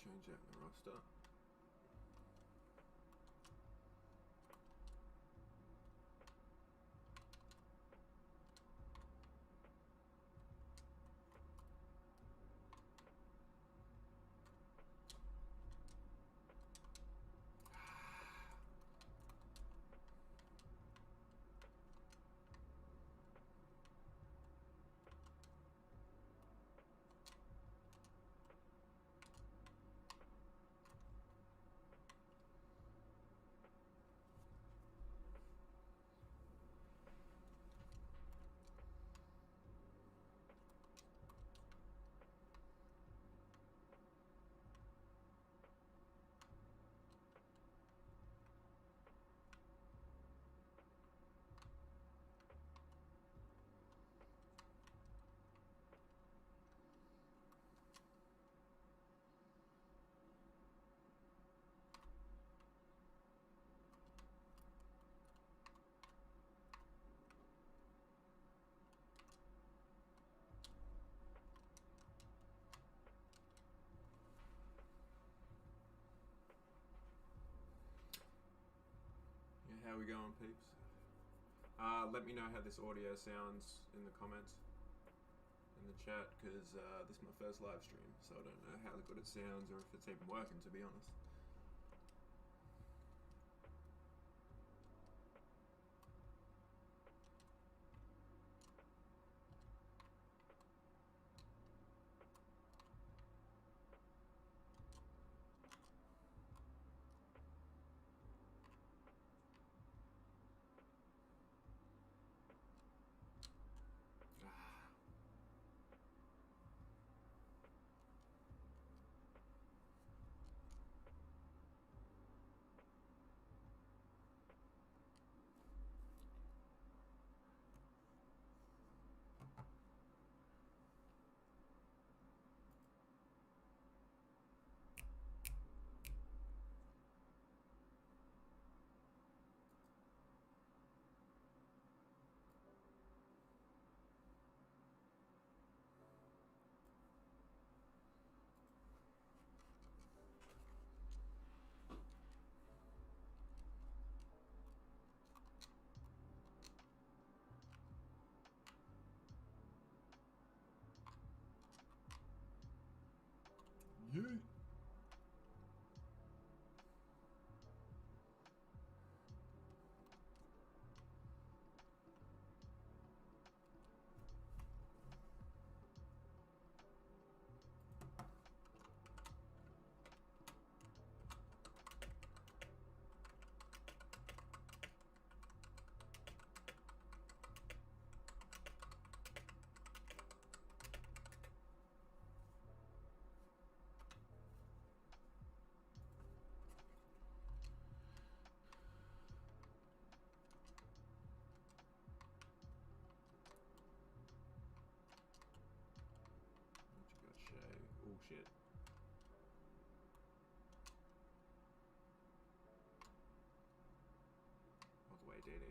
Change out the roster. How we going, peeps? Let me know how this audio sounds in the comments, in the chat, because this is my first live stream, so I don't know how good it sounds or if it's even working, to be honest. Yeet. Oh shit. All the way, DD.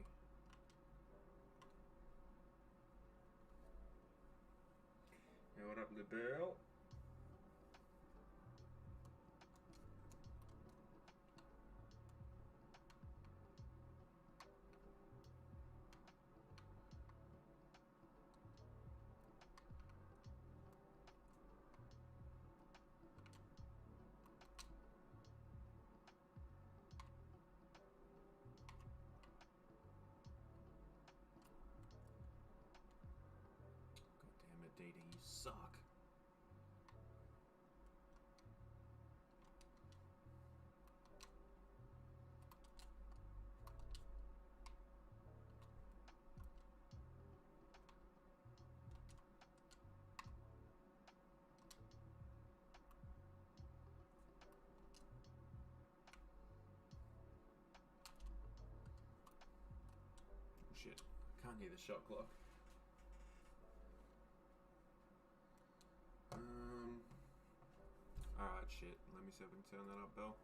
Hey, what up, LeBell? DD, you suck. Oh shit, can't hear the shot clock. Alright, shit. Let me see if I can turn that up, Bell.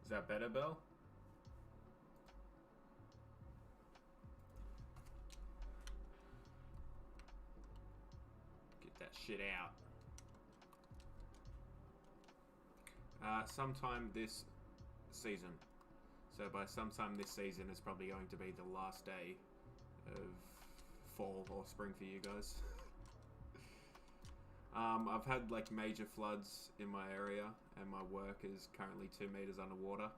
Is that better, Bell? shit out. Sometime this season. So by sometime this season, it's probably going to be the last day of fall or spring for you guys. I've had like major floods in my area, and my work is currently 2 meters underwater.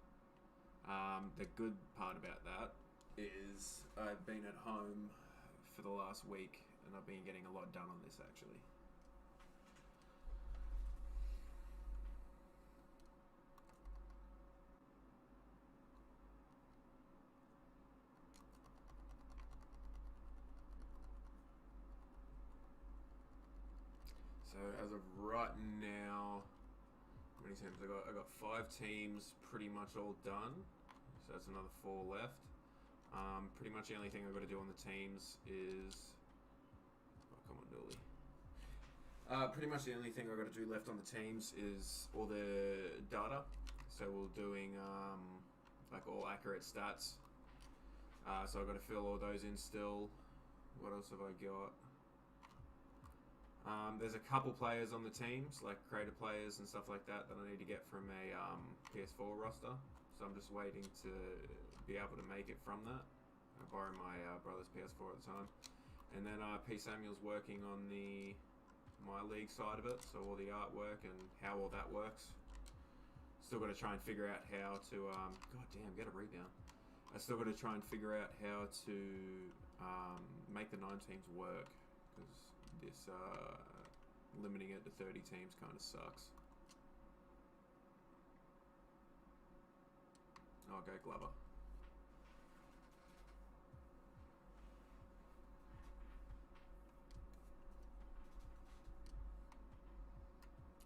The good part about that is I've been at home for the last week, and I've been getting a lot done on this actually. So as of right now, how many teams I got? I got 5 teams pretty much all done. So that's another 4 left. Pretty much the only thing I've got to do on the teams is... Oh, come on, Dooley. Pretty much the only thing I've got to do left on the teams is all the data. So we're doing like all accurate stats. So I've got to fill all those in still. What else have I got? There's a couple players on the teams, like creator players and stuff like that, that I need to get from a PS4 roster. So I'm just waiting to be able to make it from that. I borrowed my brother's PS4 at the time. And then P. Samuel's working on the My League side of it, so all the artwork and how all that works. Still got to try and figure out how to... God damn, get a rebound. I still got to try and figure out how to make the 9 teams work, because this limiting it to 30 teams kind of sucks. Oh, go Glover.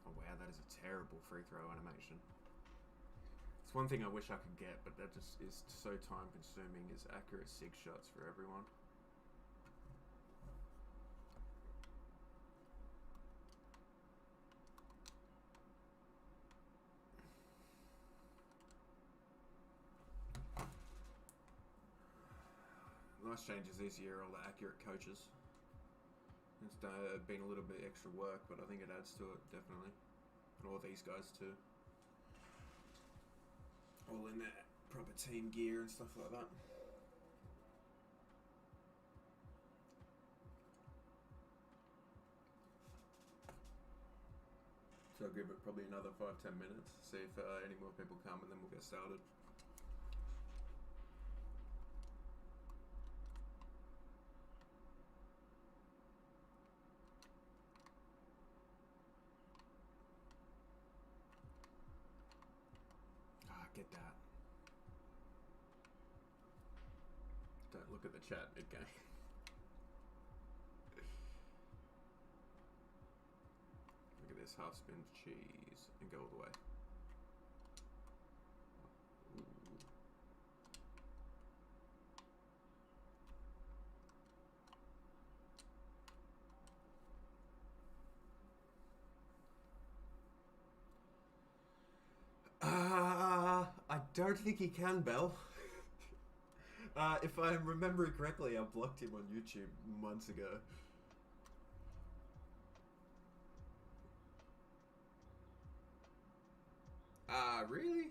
Oh wow, that is a terrible free throw animation. It's one thing I wish I could get, but that just is so time consuming, is accurate 6 shots for everyone. Nice changes this year, all the accurate coaches. It's been a little bit extra work, but I think it adds to it, definitely. And all these guys too. All in their proper team gear and stuff like that. So I'll give it probably another 5-10 minutes, see if any more people come, and then we'll get started. Get that. Don't look at the chat mid-game. Look at this, half spin cheese and go all the way. I don't think he can, Bell. If I'm remembering correctly, I blocked him on YouTube months ago. Really?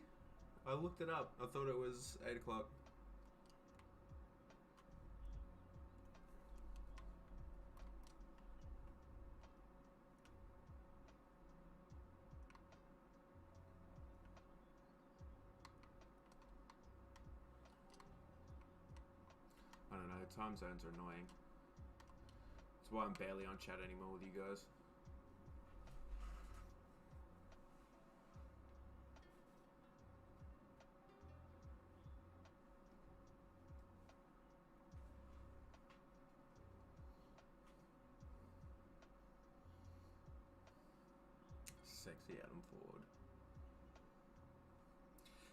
I looked it up. I thought it was 8 o'clock. I don't know, time zones are annoying. That's why I'm barely on chat anymore with you guys. Sexy Adam Ford.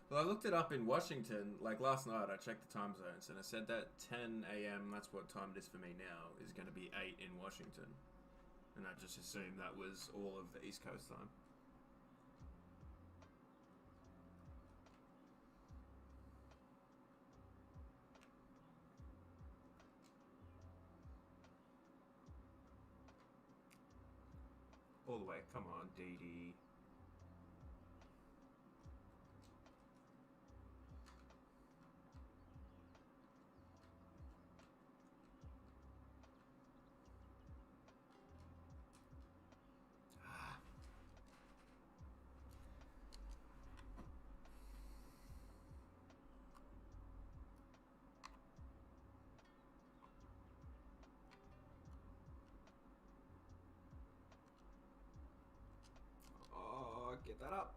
Well, I looked it up in Washington, like last night. I checked the time zones, and it said that 10 a.m., that's what time it is for me now, is going to be 8 in Washington. And I just assumed that was all of the East Coast time. Come on, DD. Oh, get that up.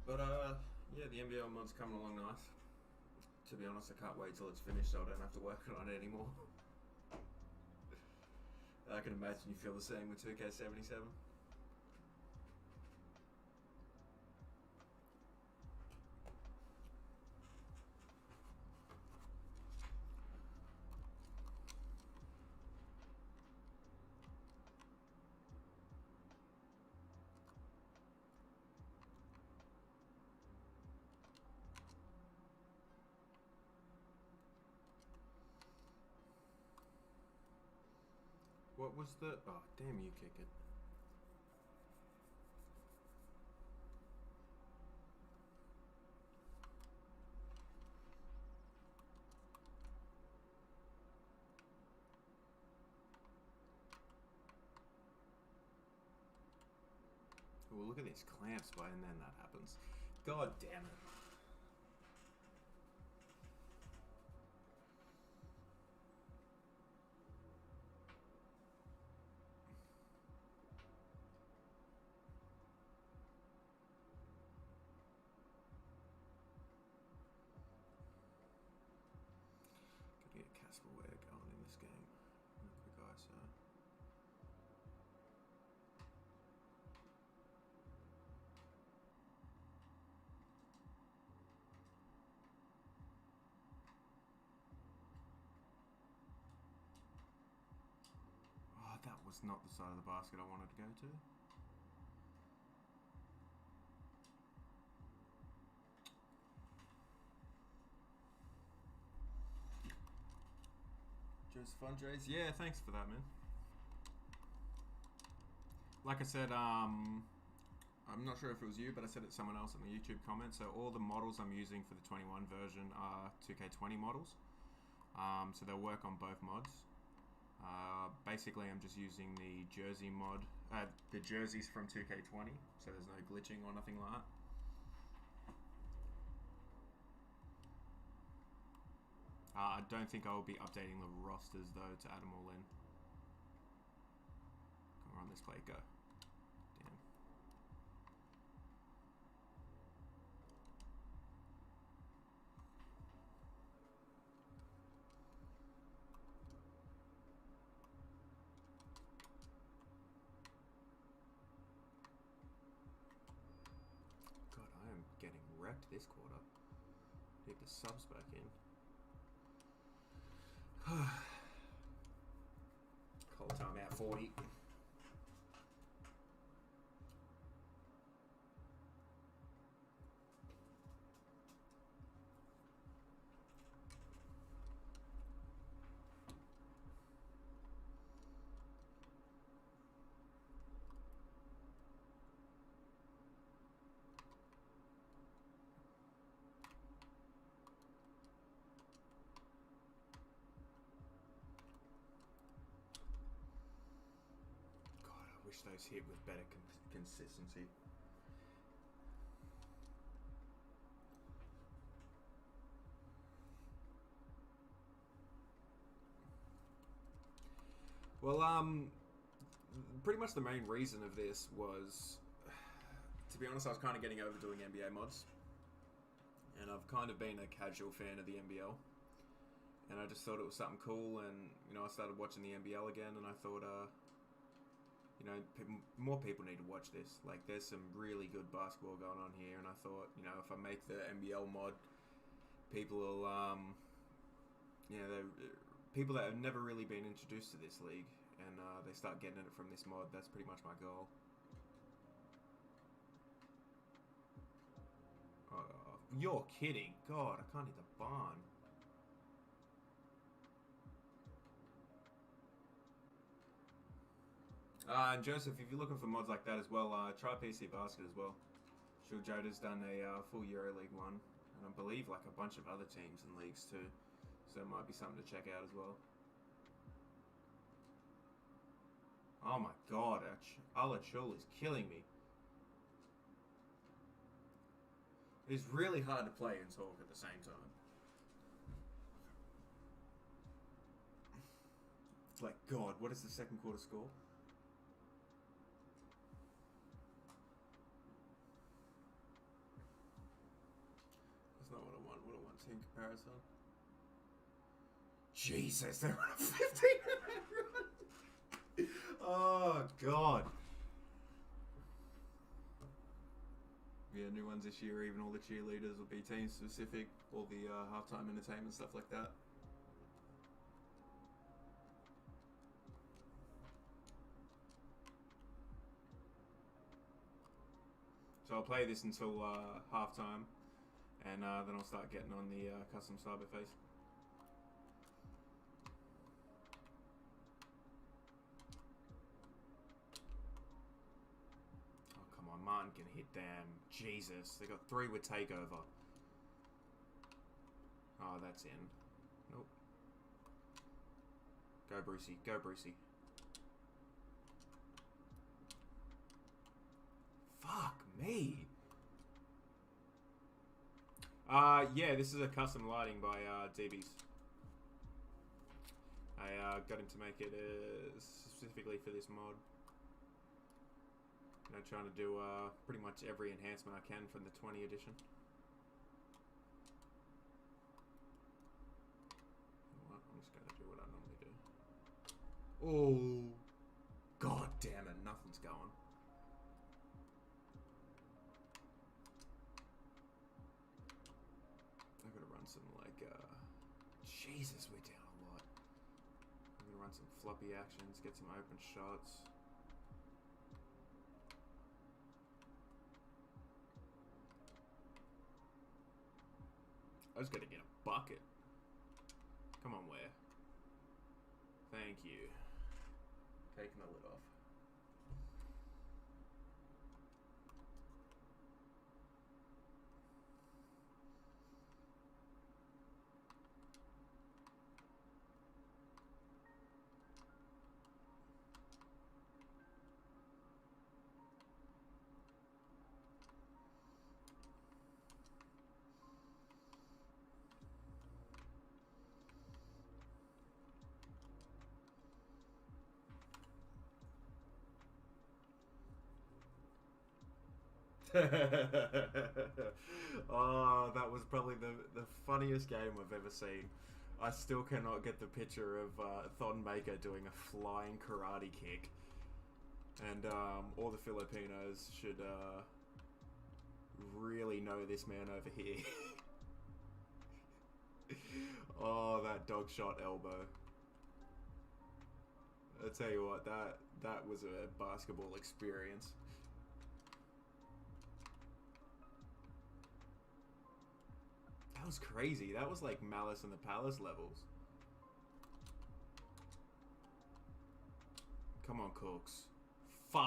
But yeah, the NBL mod's coming along nice. To be honest, I can't wait till it's finished so I don't have to work on it anymore. I can imagine you feel the same with 2K77. What was the... Oh, damn you, kick it. Oh, look at these clamps, but and then that happens. God damn it. Gotta get Casper Ware going in this game. Real quick, guys. Oh, that was not the side of the basket I wanted to go to. Just fundraise? Yeah, thanks for that, man. Like I said, I'm not sure if it was you, but I said it to someone else in the YouTube comments. So all the models I'm using for the 21 version are 2K20 models. So they'll work on both mods. Basically, I'm just using the jersey mod, the jerseys from 2K20, so there's no glitching or nothing like that. I don't think I will be updating the rosters though to add them all in. Come on, this play, go. Damn. God, I am getting wrecked this quarter. Get the subs back in. Cold time out 40. Wish those hit with better consistency. Well, pretty much the main reason of this was, to be honest, I was kind of getting over doing NBA mods. And I've kind of been a casual fan of the NBL. And I just thought it was something cool, and, you know, I started watching the NBL again, and I thought, you know, more people need to watch this. Like, there's some really good basketball going on here, and I thought, you know, if I make the NBL mod, people will, you know, people that have never really been introduced to this league, and they start getting it from this mod. That's pretty much my goal. You're kidding. God, I can't hit the barn. And Joseph, if you're looking for mods like that as well, try PC Basket as well. Sure, Joda's done a full EuroLeague one, and I believe like a bunch of other teams and leagues too. So it might be something to check out as well. Oh my god, Alachul is killing me. It's really hard to play and talk at the same time. Like, God, what is the second quarter score? That's not what I want. What I want, team comparison. Jesus, they're on a 15-minute run. Oh, God. Yeah, new ones this year, even all the cheerleaders will be team specific, all the halftime entertainment, stuff like that. So I'll play this until halftime, and then I'll start getting on the custom Cyberface. Martin can hit them. Jesus, they got 3 with takeover. Oh, that's in. Nope. Go Brucey, go Brucey. Fuck me. Yeah, this is a custom lighting by DBs. I got him to make it specifically for this mod. You know, trying to do pretty much every enhancement I can from the 20 edition. I'm just going to do what I normally do. Oh, god damn it, nothing's going. I've got to run some like, Jesus, we're down a lot. I'm going to run some floppy actions, get some open shots. I just gotta get a bucket. Come on, where? Thank you. Taking the lid off. Oh, that was probably the funniest game I've ever seen. I still cannot get the picture of Thonmaker doing a flying karate kick. And all the Filipinos should really know this man over here. Oh, that dog shot elbow. I tell you what, that was a basketball experience. That was crazy. That was like Malice in the Palace levels. Come on, Cooks. Fuck.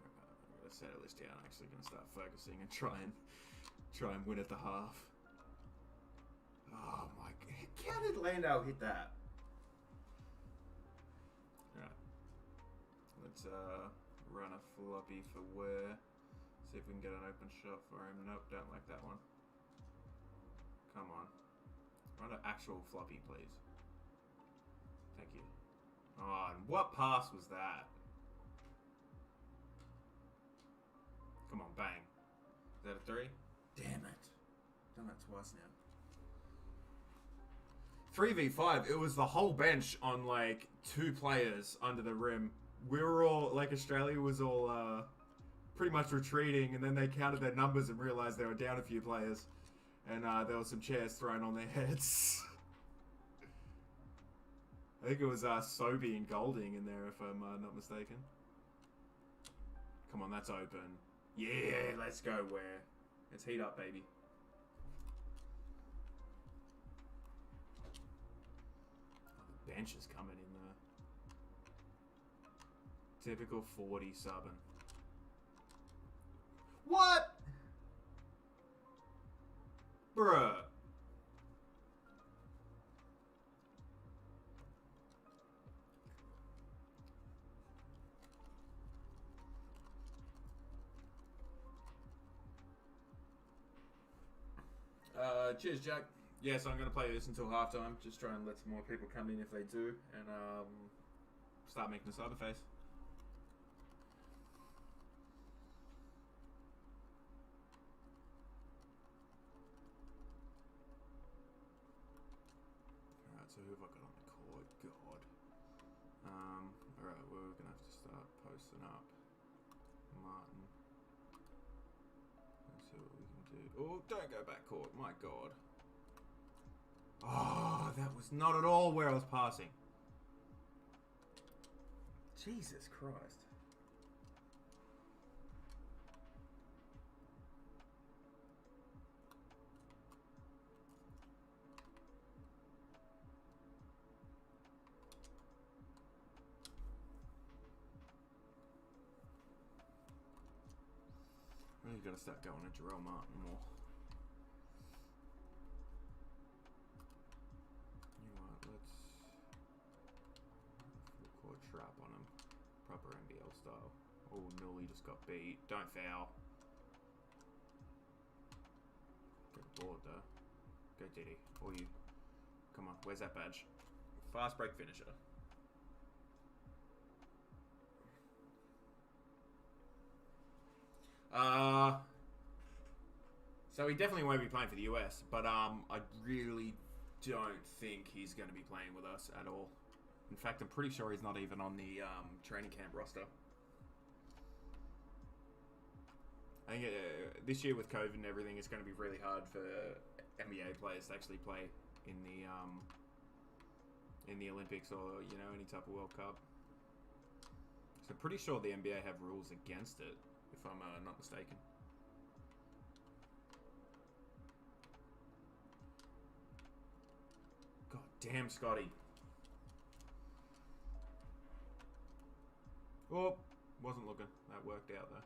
I'm gonna settle this down. I'm actually gonna start focusing and try and win at the half. Oh my god. How did Landau hit that? Let's run a floppy for Ware. See if we can get an open shot for him. Nope, don't like that one. Come on. Run an actual floppy, please. Thank you. Oh, and what pass was that? Come on, bang. Is that a 3? Damn it. Done that twice now. 3v5, it was the whole bench on like 2 players under the rim. We were all, like, Australia was all pretty much retreating, and then they counted their numbers and realized they were down a few players. And there were some chairs thrown on their heads. I think it was Sobe and Golding in there, if I'm not mistaken. Come on, that's open. Yeah, let's go where. Let's heat up, baby. Oh, the bench is coming in there. Typical 40 subbing. What? Bruh. Cheers, Jack. Yeah, so I'm going to play this until halftime. Just try and let some more people come in if they do. And start making a Cyberface. Alright, so who have I got on the court? God. Alright, we're going to have to start posting up. Martin. Let's see what we can do. Oh, don't go back court. My God. Oh, that was not at all where I was passing. Jesus Christ. Really got to start going to Jarrell Martin more. You know what, let's full court trap on him. Proper NBL style. Oh, Nully just got beat. Don't foul. Get bored though. Go Diddy. Or you. Come on, where's that badge? Fast break finisher. So he definitely won't be playing for the US, but I really don't think he's going to be playing with us at all. In fact, I'm pretty sure he's not even on the training camp roster. I think this year with COVID and everything, it's going to be really hard for NBA players to actually play in the Olympics or any type of World Cup. So I'm pretty sure the NBA have rules against it, if I'm not mistaken. God damn, Scotty. Oh, wasn't looking. That worked out though.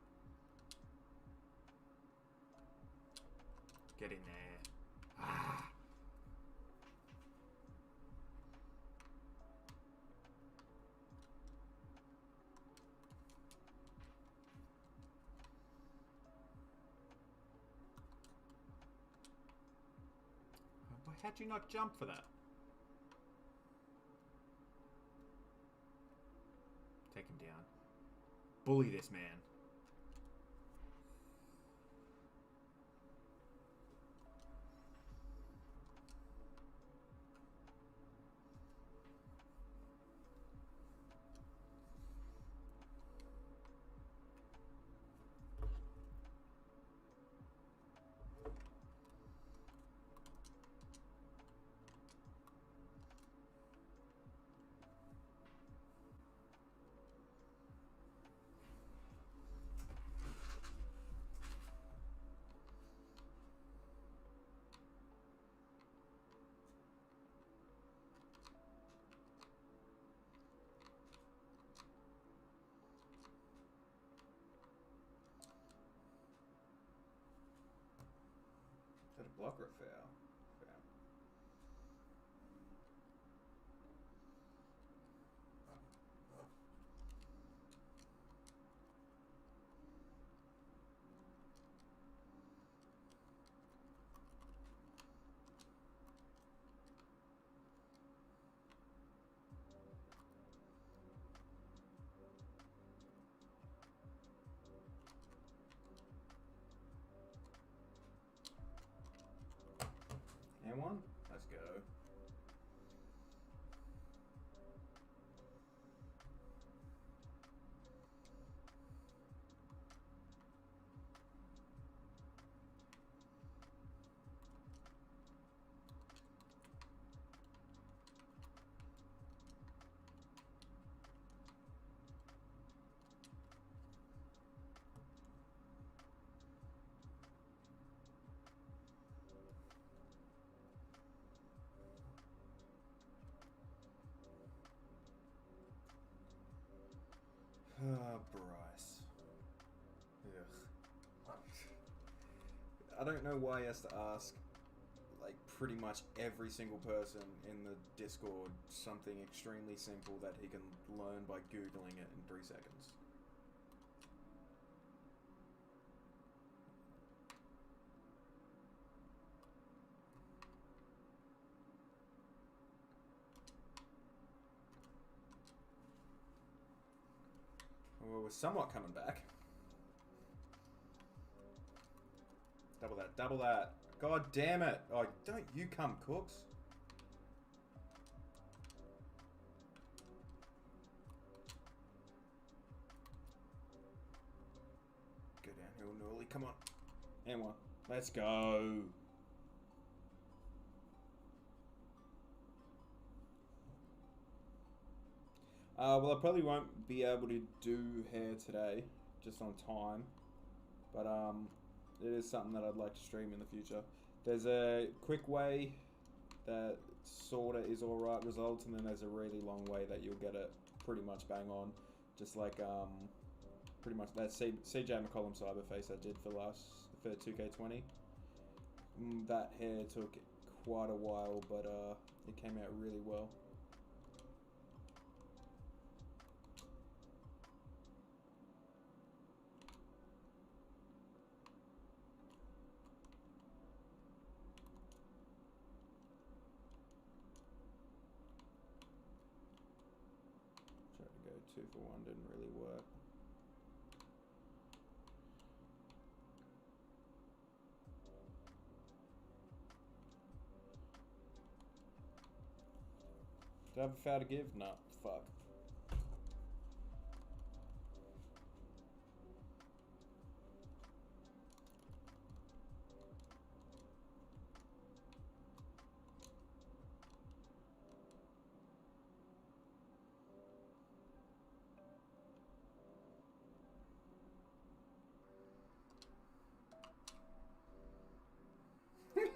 Get in there. Ah. How'd you not jump for that? Take him down. Bully this man. Is that a block or a foul? Foul. Bryce. Ugh. I don't know why he has to ask, like, pretty much every single person in the Discord something extremely simple that he can learn by Googling it in 3 seconds. Well, we're somewhat coming back. Double that, double that. God damn it. Oh, don't you come, Cooks. Go downhill, Norley, come on. And one. Let's go. Well, I probably won't be able to do hair today, just on time. But, it is something that I'd like to stream in the future. There's a quick way that sorta is alright results, and then there's a really long way that you'll get it pretty much bang on. Just like, pretty much that CJ McCollum Cyberface I did for 2K20. That hair took quite a while, but it came out really well. Tried to go 2 for 1, didn't really work. Do I have a foul to give? No. Fuck.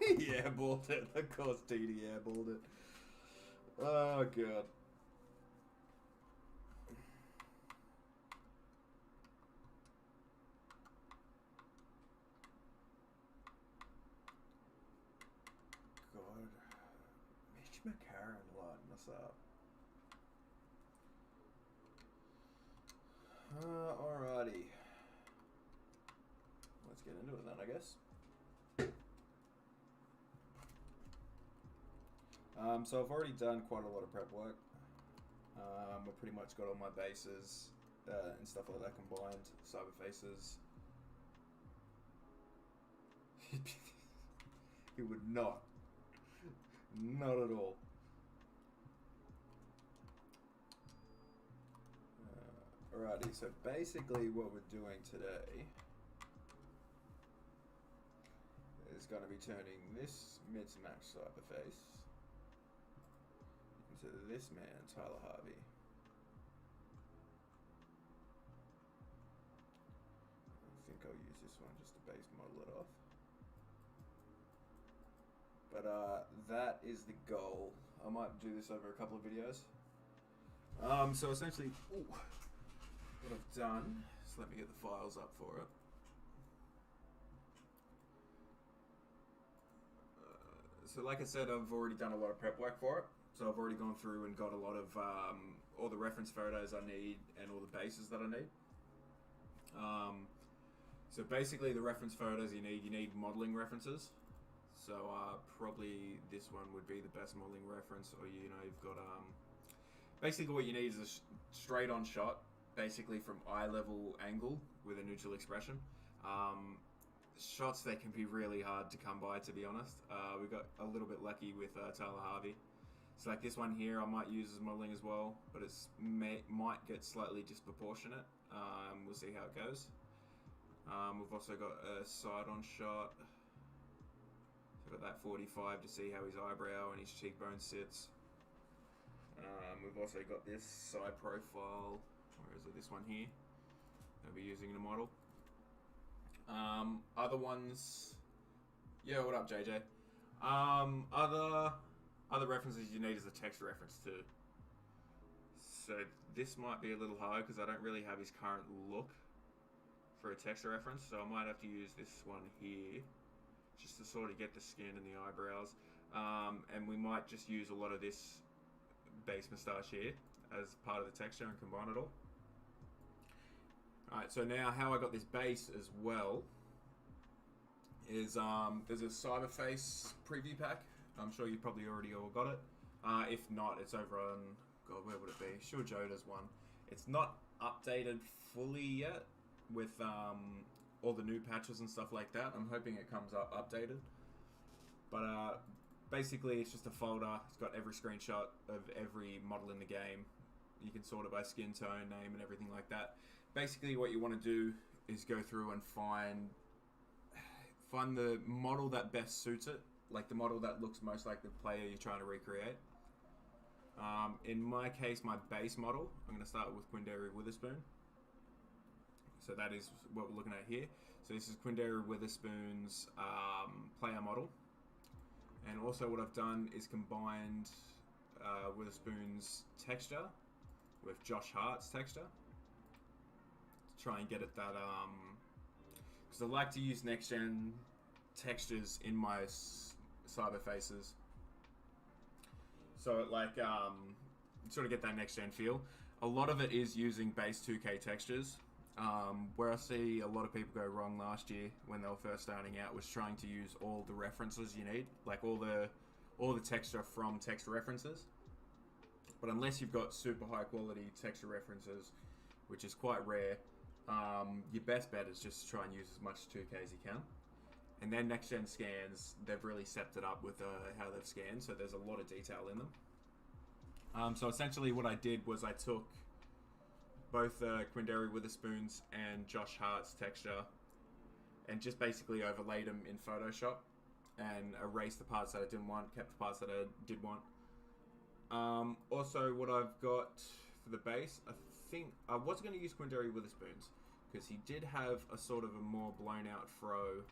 He airballed it. Of course, DD airballed it. Oh, God. God. Mitch McCarron lighting us up. Alrighty. Let's get into it then, I guess. So I've already done quite a lot of prep work. I've pretty much got all my bases and stuff like that combined. Cyberfaces. He would not. Not at all. Alrighty, so basically what we're doing today is going to be turning this mid-to-max Cyberface into this man, Tyler Harvey. I think I'll use this one just to base model it off. But that is the goal. I might do this over a couple of videos. So essentially, what I've done, just let me get the files up for it. So like I said, I've already done a lot of prep work for it. So I've already gone through and got a lot of all the reference photos I need and all the bases that I need. So basically the reference photos you need modeling references. So probably this one would be the best modeling reference, or you've got basically what you need is a straight on shot, basically from eye level angle with a neutral expression. Shots that can be really hard to come by, to be honest. We got a little bit lucky with Tyler Harvey. So like this one here I might use as modeling as well, but it might get slightly disproportionate. We'll see how it goes. We've also got a side on shot. We've got that 45 to see how his eyebrow and his cheekbone sits. We've also got this side profile, where is it, this one here, that we're using in a model. Other ones, yeah, what up JJ? Other references you need is a text reference too. So this might be a little hard because I don't really have his current look for a texture reference, so I might have to use this one here just to sort of get the skin and the eyebrows. And we might just use a lot of this base moustache here as part of the texture and combine it all. Alright, so now how I got this base as well is there's a Cyberface preview pack. I'm sure you probably already all got it. If not, it's over on, God, where would it be? Sure, Joda's one. It's not updated fully yet with all the new patches and stuff like that. I'm hoping it comes up updated. But basically, it's just a folder. It's got every screenshot of every model in the game. You can sort it by skin tone, name, and everything like that. Basically, what you want to do is go through and find the model that best suits it, like the model that looks most like the player you're trying to recreate. In my case, my base model, I'm going to start with Quinndary Witherspoon. So that is what we're looking at here. So this is Quinndary Witherspoon's player model. And also what I've done is combined Witherspoon's texture with Josh Hart's texture to try and get it that, because I like to use next gen textures in my Cyberfaces, so it like sort of get that next gen feel. A lot of it is using base 2K textures. Where I see a lot of people go wrong last year when they were first starting out was trying to use all the references you need, like all the texture from texture references. But unless you've got super high quality texture references, which is quite rare, your best bet is just to try and use as much 2K as you can. And then next gen scans, they've really stepped it up with how they've scanned, so there's a lot of detail in them. So essentially what I did was I took both Quinndary Witherspoon's and Josh Hart's texture and just basically overlaid them in Photoshop and erased the parts that I didn't want, kept the parts that I did want. Also, what I've got for the base, I think I was going to use Quinndary Witherspoon's because he did have a sort of a more blown out fro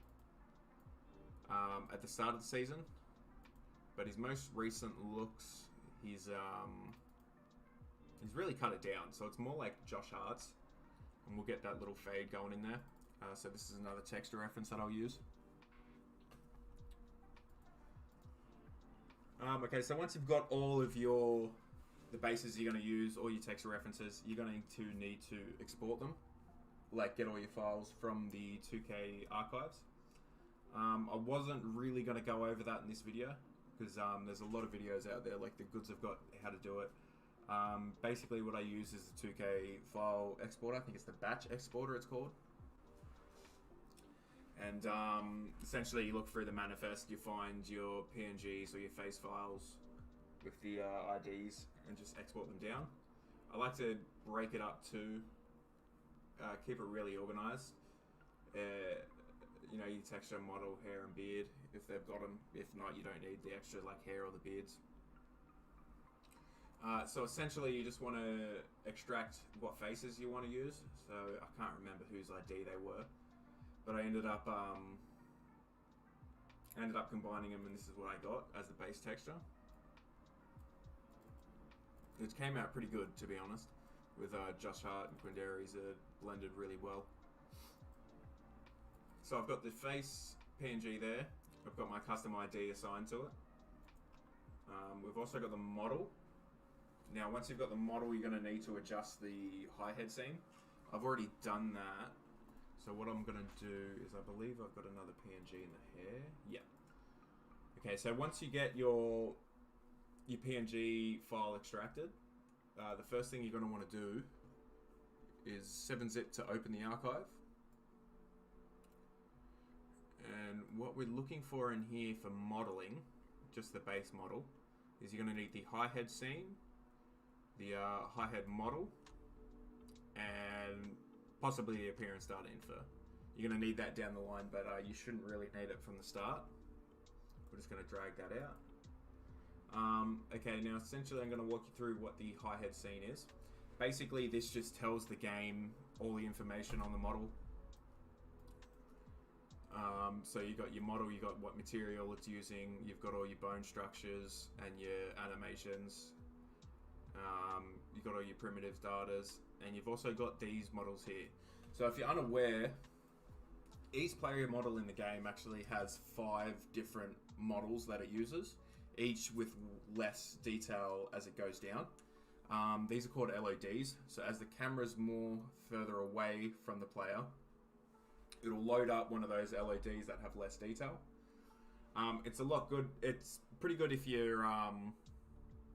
at the start of the season, but his most recent looks, he's really cut it down, so it's more like Josh Hart's, and we'll get that little fade going in there. So this is another texture reference that I'll use. Okay, so once you've got all of the bases you're going to use, all your texture references, you're going to need to export them, like get all your files from the 2K archives. I wasn't really going to go over that in this video because there's a lot of videos out there, like the goods have got how to do it. Basically what I use is the 2K file exporter. I think it's the batch exporter it's called. And essentially you look through the manifest, you find your PNGs or your face files with the IDs and just export them down. I like to break it up to keep it really organized. You know, your texture, model, hair and beard if they've got them. If not, you don't need the extra like hair or the beards. So essentially you just want to extract what faces you want to use. So I can't remember whose ID they were, but I ended up combining them, and this is what I got as the base texture. It came out pretty good, to be honest, with Josh Hart and Quindary's blended really well. So I've got the face PNG there. I've got my custom ID assigned to it. We've also got the model. Now, once you've got the model, you're going to need to adjust the high head seam. I've already done that. So what I'm going to do is, I believe I've got another PNG in the hair. Yeah. Okay, so once you get your PNG file extracted, the first thing you're going to want to do is 7-zip to open the archive. And what we're looking for in here for modeling, just the base model, is you're going to need the high head seam, the high head model, and possibly the appearance data info. You're going to need that down the line, but you shouldn't really need it from the start. We're just going to drag that out. Okay, now essentially I'm going to walk you through what the high head scene is. Basically, this just tells the game all the information on the model. So you got your model, you got what material it's using, you've got all your bone structures and your animations. you've got all your primitives datas, and you've also got these models here. So if you're unaware, each player model in the game actually has 5 different models that it uses, each with less detail as it goes down. These are called LODs. So as the camera's more further away from the player, it'll load up one of those LODs that have less detail. It's a lot good. It's pretty good if you're,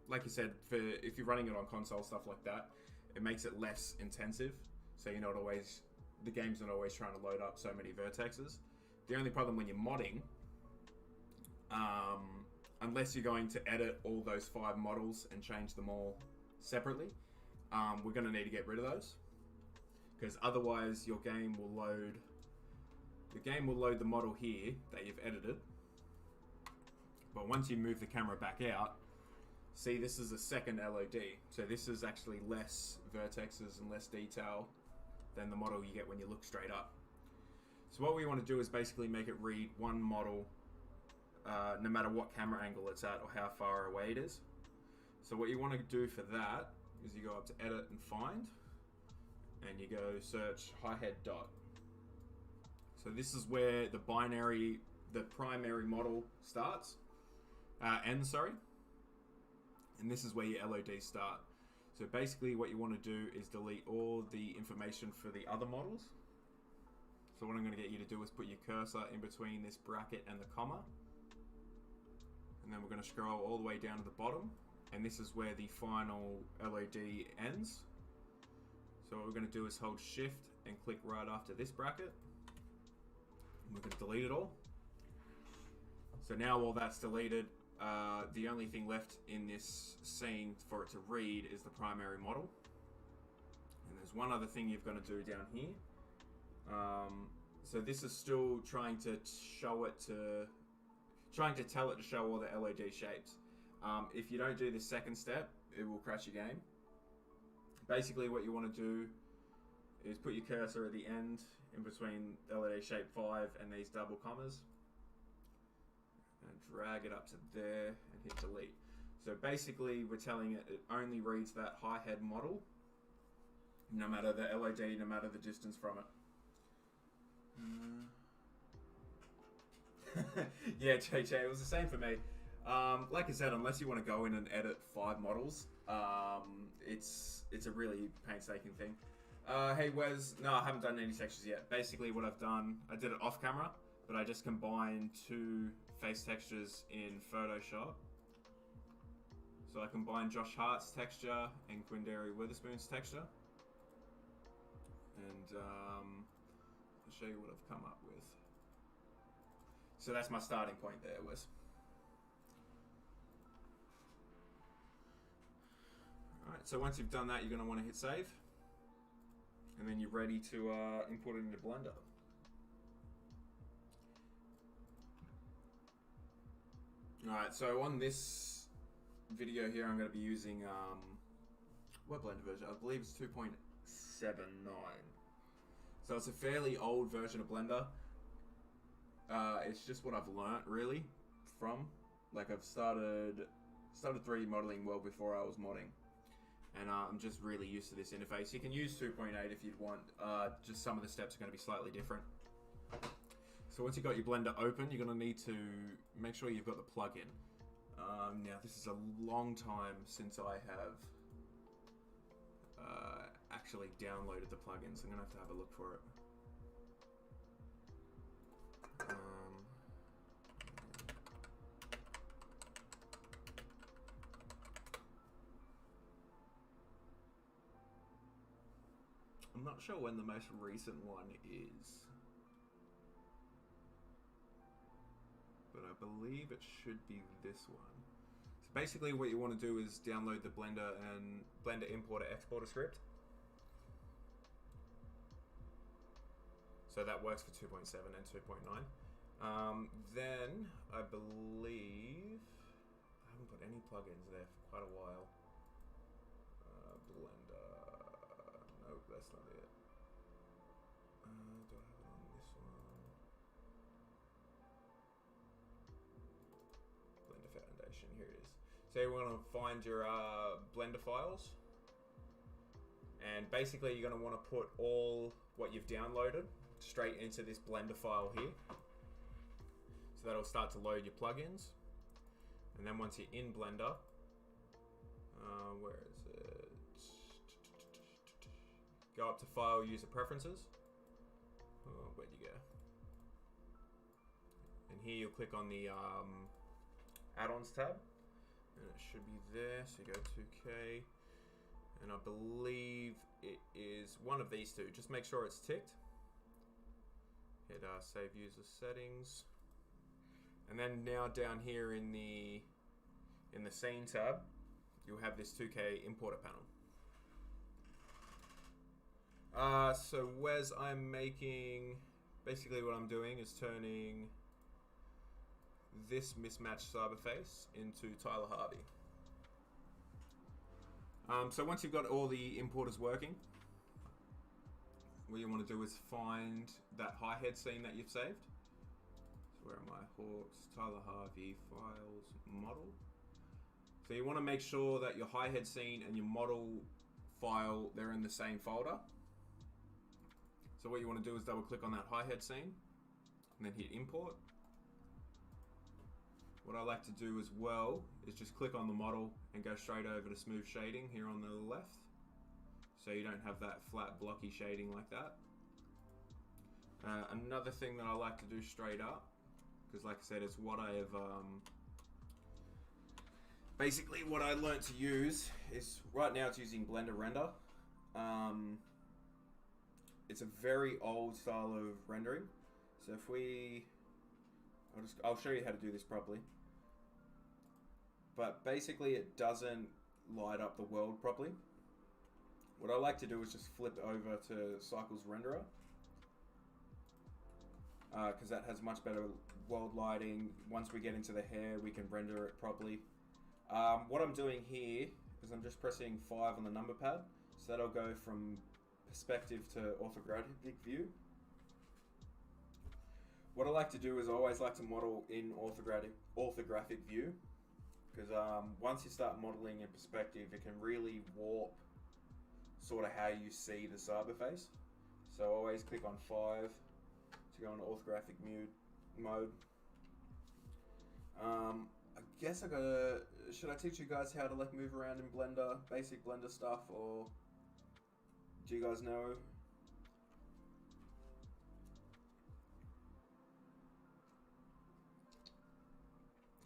like you said, if you're running it on console, stuff like that. It makes it less intensive, so you're not always, the game's not always trying to load up so many vertexes. The only problem when you're modding, unless you're going to edit all those 5 models and change them all separately, we're going to need to get rid of those, because otherwise your game will load. The game will load the model here that you've edited, but once you move the camera back out, see, this is a second LOD, so this is actually less vertexes and less detail than the model you get when you look straight up. So what we want to do is basically make it read one model no matter what camera angle it's at or how far away it is. So what you want to do for that is you go up to edit and find, and you go search hi-head dot. So this is where the primary model ends, and this is where your LODs start. So basically what you want to do is delete all the information for the other models. So what I'm going to get you to do is put your cursor in between this bracket and the comma, and then we're going to scroll all the way down to the bottom, and this is where the final LOD ends. So what we're going to do is hold shift and click right after this bracket, and we're going to delete it all. So now all that's deleted, the only thing left in this scene for it to read is the primary model. And there's one other thing you've got to do down here. So this is still trying to tell it to show all the LOD shapes. If you don't do this second step, it will crash your game. Basically what you want to do is put your cursor at the end in between LOD shape 5 and these double commas, and drag it up to there and hit delete. So basically we're telling it only reads that hi-head model, no matter the LOD, no matter the distance from it. Yeah, JJ, it was the same for me. Like I said, unless you want to go in and edit 5 models, it's a really painstaking thing. Hey Wes, no, I haven't done any textures yet. Basically what I've done, I did it off camera, but I just combined 2 face textures in Photoshop. So I combined Josh Hart's texture and Quindary Witherspoon's texture. And I'll show you what I've come up with. So that's my starting point there, Wes. Alright, so once you've done that, you're going to want to hit save. And then you're ready to import it into Blender. Alright, so on this video here, I'm going to be using what Blender version? I believe it's 2.79. So it's a fairly old version of Blender. It's just what I've learnt really from. Like I've started 3D modeling well before I was modding, and I'm just really used to this interface. You can use 2.8 if you'd want. Just some of the steps are going to be slightly different. So once you've got your Blender open, you're going to need to make sure you've got the plugin. Now this is a long time since I have actually downloaded the plugin, so I'm going to have a look for it. I'm not sure when the most recent one is, but I believe it should be this one. So basically what you want to do is download the Blender and Blender importer exporter script. So that works for 2.7 and 2.9. Then I believe I haven't put any plugins there for quite a while. Blender, nope, that's not it. Do I have it on this one? Blender Foundation, here it is. So you want to find your Blender files, And basically you're going to want to put all what you've downloaded straight into this Blender file here. So that'll start to load your plugins. And then once you're in Blender, where is it? Go up to File, User Preferences. Oh, where'd you go? And here you'll click on the Add-ons tab. And it should be there, so you go 2K. And I believe it is one of these two. Just make sure it's ticked. Hit Save User Settings. And then now down here in the Scene tab, you'll have this 2K Importer panel. So Wes, I'm making, basically what I'm doing is turning this mismatched Cyberface into Tyler Harvey. So once you've got all the importers working, what you want to do is find that hi-hat scene that you've saved. So where are my Hawks, Tyler Harvey, Files, Model. So you want to make sure that your hi-hat scene and your model file, they're in the same folder. So what you want to do is double click on that hi-hat scene and then hit import. What I like to do as well is just click on the model and go straight over to smooth shading here on the left. So you don't have that flat blocky shading like that. Another thing that I like to do straight up, because like I said, it's what I have, basically what I learned to use is, right now it's using Blender Render. It's a very old style of rendering. So if we, I'll show you how to do this properly. But basically it doesn't light up the world properly. What I like to do is just flip over to Cycles Renderer, because that has much better world lighting. Once we get into the hair, we can render it properly. What I'm doing here is I'm just pressing 5 on the number pad, so that'll go from perspective to orthographic view. What I like to do is I always like to model in orthographic view, because once you start modeling in perspective, it can really warp sort of how you see the Cyberface. So always click on 5 to go into orthographic mode. I guess should I teach you guys how to like move around in Blender, basic Blender stuff, or do you guys know?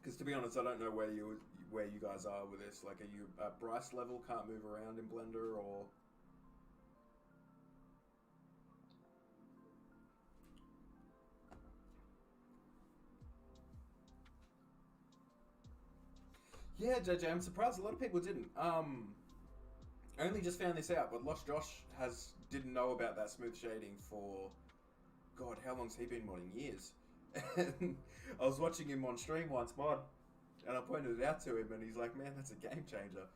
Because to be honest, I don't know where you guys are with this. Like, are you at Bryce level, can't move around in Blender, or? Yeah, JJ, I'm surprised a lot of people didn't. I only just found this out, but Lost Josh didn't know about that smooth shading for, God, how long's he been modding? Years. And I was watching him on stream once mod, and I pointed it out to him, and he's like, man, that's a game changer.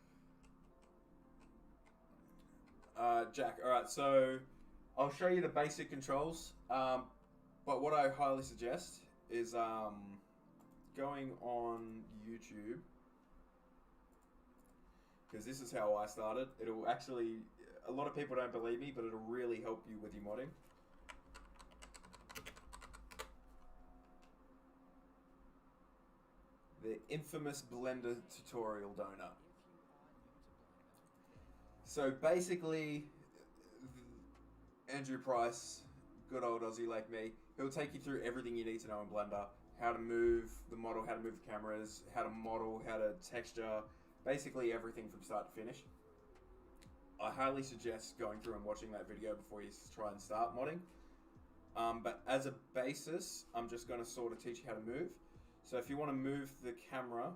Jack, alright, so I'll show you the basic controls, but what I highly suggest is going on YouTube, because this is how I started. It'll actually, a lot of people don't believe me, but it'll really help you with your modding. The infamous Blender tutorial donut. So basically, Andrew Price, good old Aussie like me, he'll take you through everything you need to know in Blender. How to move the model, how to move the cameras, how to model, how to texture, basically everything from start to finish. I highly suggest going through and watching that video before you try and start modding. But as a basis, I'm just going to sort of teach you how to move. So if you want to move the camera,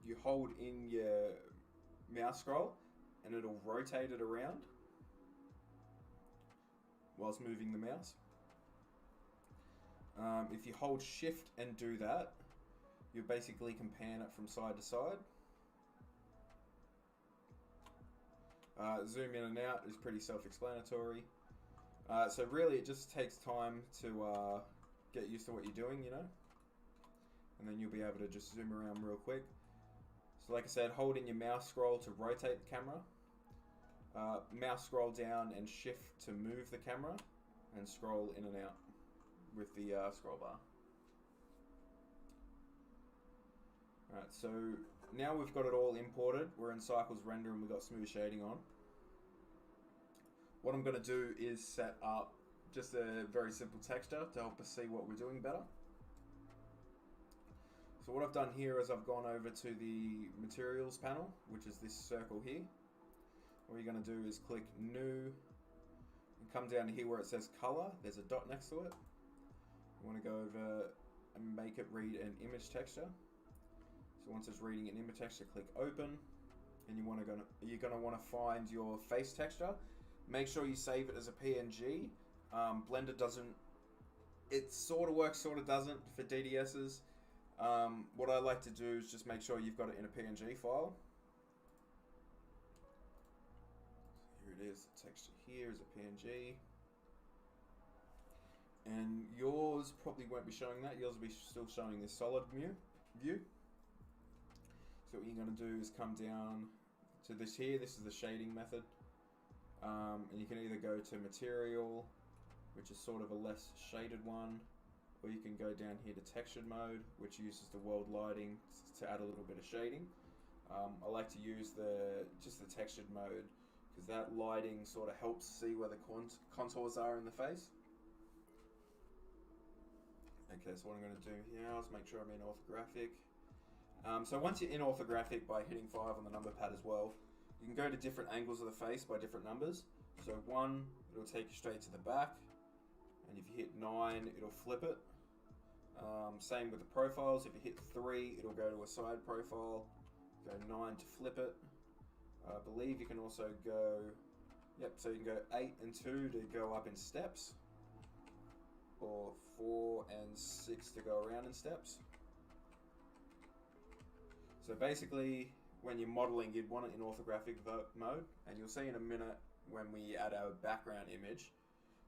you hold in your mouse scroll and it'll rotate it around whilst moving the mouse. If you hold shift and do that, you basically can pan it from side to side. Zoom in and out is pretty self-explanatory. So really it just takes time to get used to what you're doing, you know? And then you'll be able to just zoom around real quick. So like I said, hold in your mouse scroll to rotate the camera. Mouse scroll down and shift to move the camera, and scroll in and out with the scroll bar. Alright, so now we've got it all imported. We're in Cycles Render and we've got smooth shading on. What I'm going to do is set up just a very simple texture to help us see what we're doing better. So what I've done here is I've gone over to the materials panel, which is this circle here. What you're going to do is click new and come down to here where it says color. There's a dot next to it. You want to go over and make it read an image texture. So once it's reading an image texture, click open, and you're going to want to find your face texture. Make sure you save it as a PNG. Blender doesn't. It sort of works, sort of doesn't for DDSs. What I like to do is just make sure you've got it in a PNG file. Here it is. The texture here is a PNG. And yours probably won't be showing that. Yours will be still showing this solid view. So what you're going to do is come down to this here. This is the shading method. And you can either go to material, which is sort of a less shaded one, or you can go down here to textured mode, which uses the world lighting to add a little bit of shading. I like to use just the textured mode because that lighting sort of helps see where the contours are in the face. Okay, so what I'm going to do now is make sure I'm in orthographic. So once you're in orthographic by hitting 5 on the number pad as well, you can go to different angles of the face by different numbers. So 1, it'll take you straight to the back, and if you hit 9, it'll flip it. Same with the profiles. If you hit 3, it'll go to a side profile. Go 9 to flip it. I believe you can also go, so you can go 8 and 2 to go up in steps, or 4 and 6 to go around in steps. So basically, when you're modeling, you'd want it in orthographic mode, and you'll see in a minute when we add our background image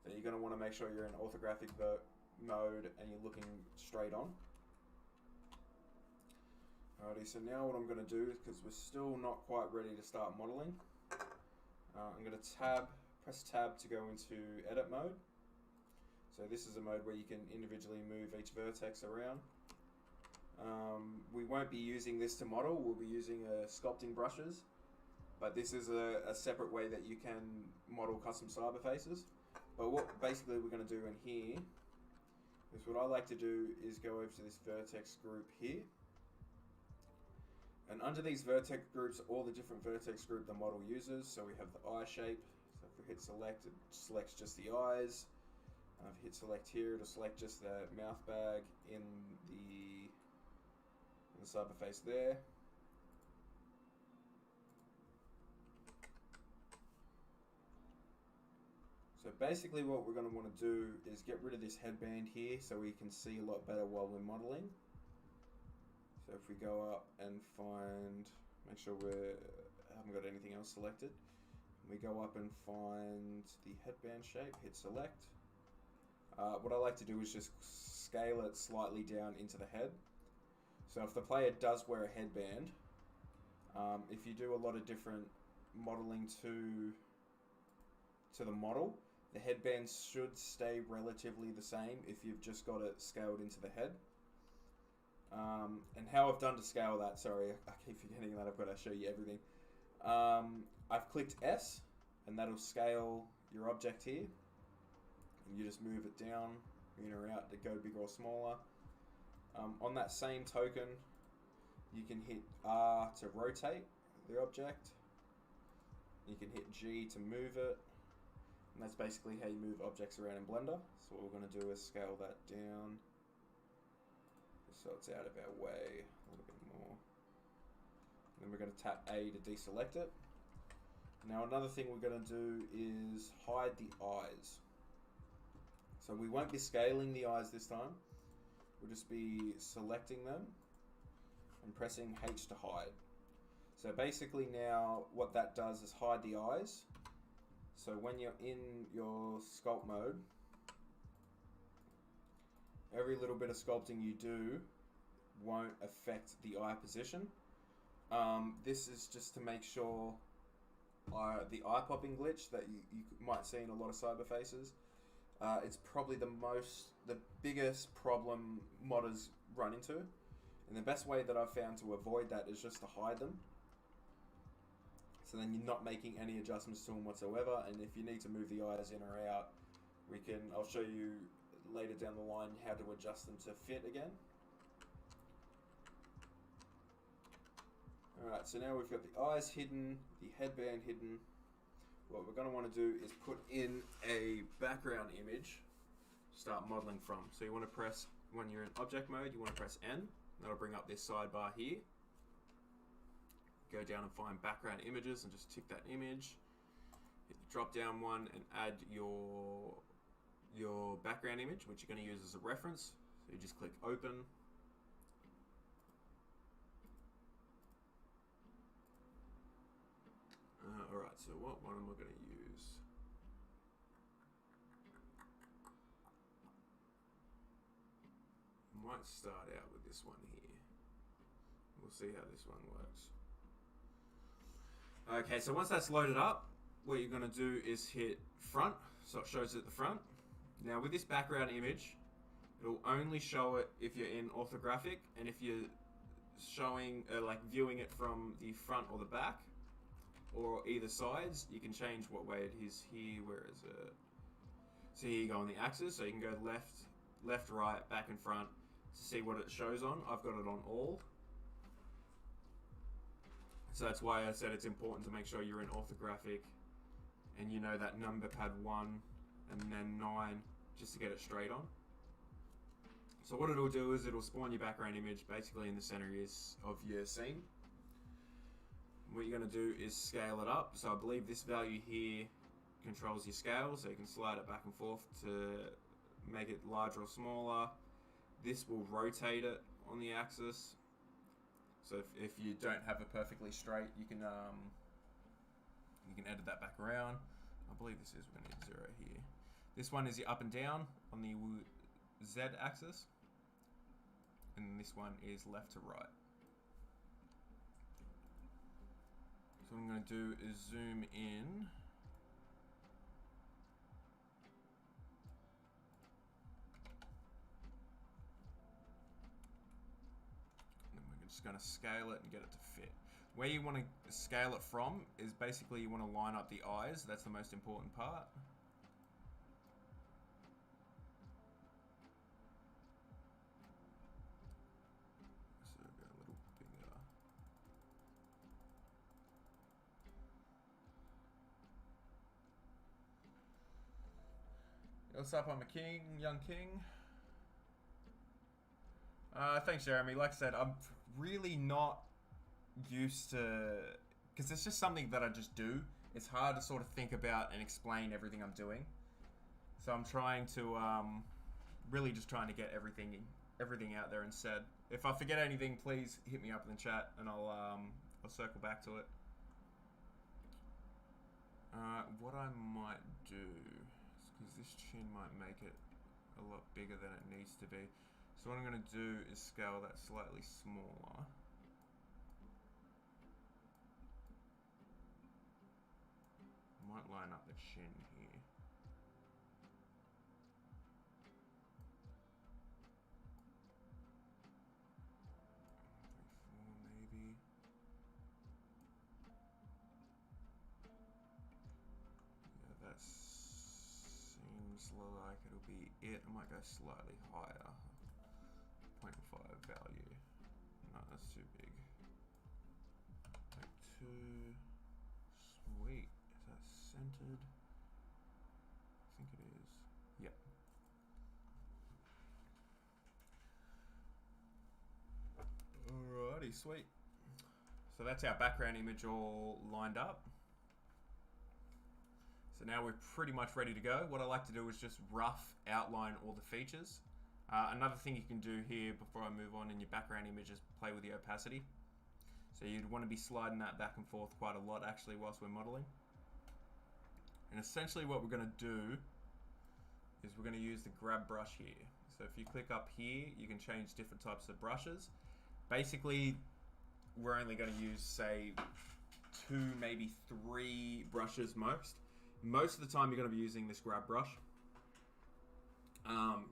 that you're going to want to make sure you're in orthographic mode and you're looking straight on. Alrighty, so now what I'm going to do, because we're still not quite ready to start modeling, I'm going to press tab to go into edit mode. So this is a mode where you can individually move each vertex around. We won't be using this to model, we'll be using sculpting brushes, but this is a separate way that you can model custom cyberfaces. But what basically we're going to do in here is what I like to do is go over to this vertex group here, and under these vertex groups, all the different vertex group the model uses. So we have the eye shape, so if we hit select, it selects just the eyes. If you hit select here, it'll select just the mouth bag in the cyberface there. So basically what we're going to want to do is get rid of this headband here so we can see a lot better while we're modeling. So if we go up and make sure we haven't got anything else selected, we go up and find the headband shape, hit select. What I like to do is just scale it slightly down into the head. So if the player does wear a headband, if you do a lot of different modeling to the model, the headband should stay relatively the same if you've just got it scaled into the head. And how I've done to scale that, sorry, I keep forgetting that I've got to show you everything. I've clicked S, and that'll scale your object here. And you just move it down, in or out to go bigger or smaller. On that same token, you can hit R to rotate the object. You can hit G to move it. And that's basically how you move objects around in Blender. So what we're going to do is scale that down so it's out of our way a little bit more. And then we're going to tap A to deselect it. Now another thing we're going to do is hide the eyes. So we won't be scaling the eyes this time. We'll just be selecting them and pressing H to hide. So basically now what that does is hide the eyes. So when you're in your sculpt mode, every little bit of sculpting you do won't affect the eye position. This is just to make sure the eye popping glitch that you might see in a lot of Cyberfaces. It's probably the biggest problem modders run into, and the best way that I've found to avoid that is just to hide them. So then you're not making any adjustments to them whatsoever, and if you need to move the eyes in or out, I'll show you later down the line how to adjust them to fit again. Alright, so now we've got the eyes hidden, the headband hidden. What we're going to want to do is put in a background image, start modeling from. So you want to press, when you're in object mode, you want to press N. That'll bring up this sidebar here. Go down and find background images and just tick that image. Hit the drop down one and add your background image, which you're going to use as a reference. So you just click open. Alright, so what one am I going to use? Might start out with this one here. We'll see how this one works. Okay, so once that's loaded up, what you're going to do is hit front, so it shows it at the front. Now with this background image, it'll only show it if you're in orthographic, and if you're showing, viewing it from the front or the back, or either sides, you can change what way it is here. Where is it? So here you go on the axis, so you can go left, right, back and front to see what it shows on. I've got it on all. So that's why I said it's important to make sure you're in orthographic and you know that number pad 1 and then 9 just to get it straight on. So what it'll do is it'll spawn your background image basically in the center of your scene. What you're going to do is scale it up. So I believe this value here controls your scale, so you can slide it back and forth to make it larger or smaller. This will rotate it on the axis. So if you don't have it perfectly straight, you can edit that back around. I believe this is, we're going to hit 0 here. This one is your up and down on the Z axis, and this one is left to right. So what I'm going to do is zoom in. Just going to scale it and get it to fit. Where you want to scale it from is basically you want to line up the eyes. That's the most important part. So go a little bigger. What's up? I'm a king, young king. Thanks, Jeremy. Like I said, I'm really not used to, because it's just something that I just do. It's hard to sort of think about and explain everything I'm doing. So I'm trying to, really just trying to get everything out there and said. If I forget anything, please hit me up in the chat and I'll circle back to it. What I might do, because this chin might make it a lot bigger than it needs to be. So what I'm going to do is scale that slightly smaller. Might line up the chin here. Maybe. Yeah, that seems like it'll be it. I might go slightly higher. 0.5 value. No, that's too big. Like 2. Sweet. Is that centered? I think it is. Yep. Alrighty, sweet. So that's our background image all lined up. So now we're pretty much ready to go. What I like to do is just rough outline all the features. Another thing you can do here before I move on in your background image is play with the opacity. So you'd want to be sliding that back and forth quite a lot actually whilst we're modeling. And essentially what we're going to do is we're going to use the grab brush here. So if you click up here, you can change different types of brushes. Basically, we're only going to use, say, 2, maybe 3 brushes most. Most of the time you're going to be using this grab brush.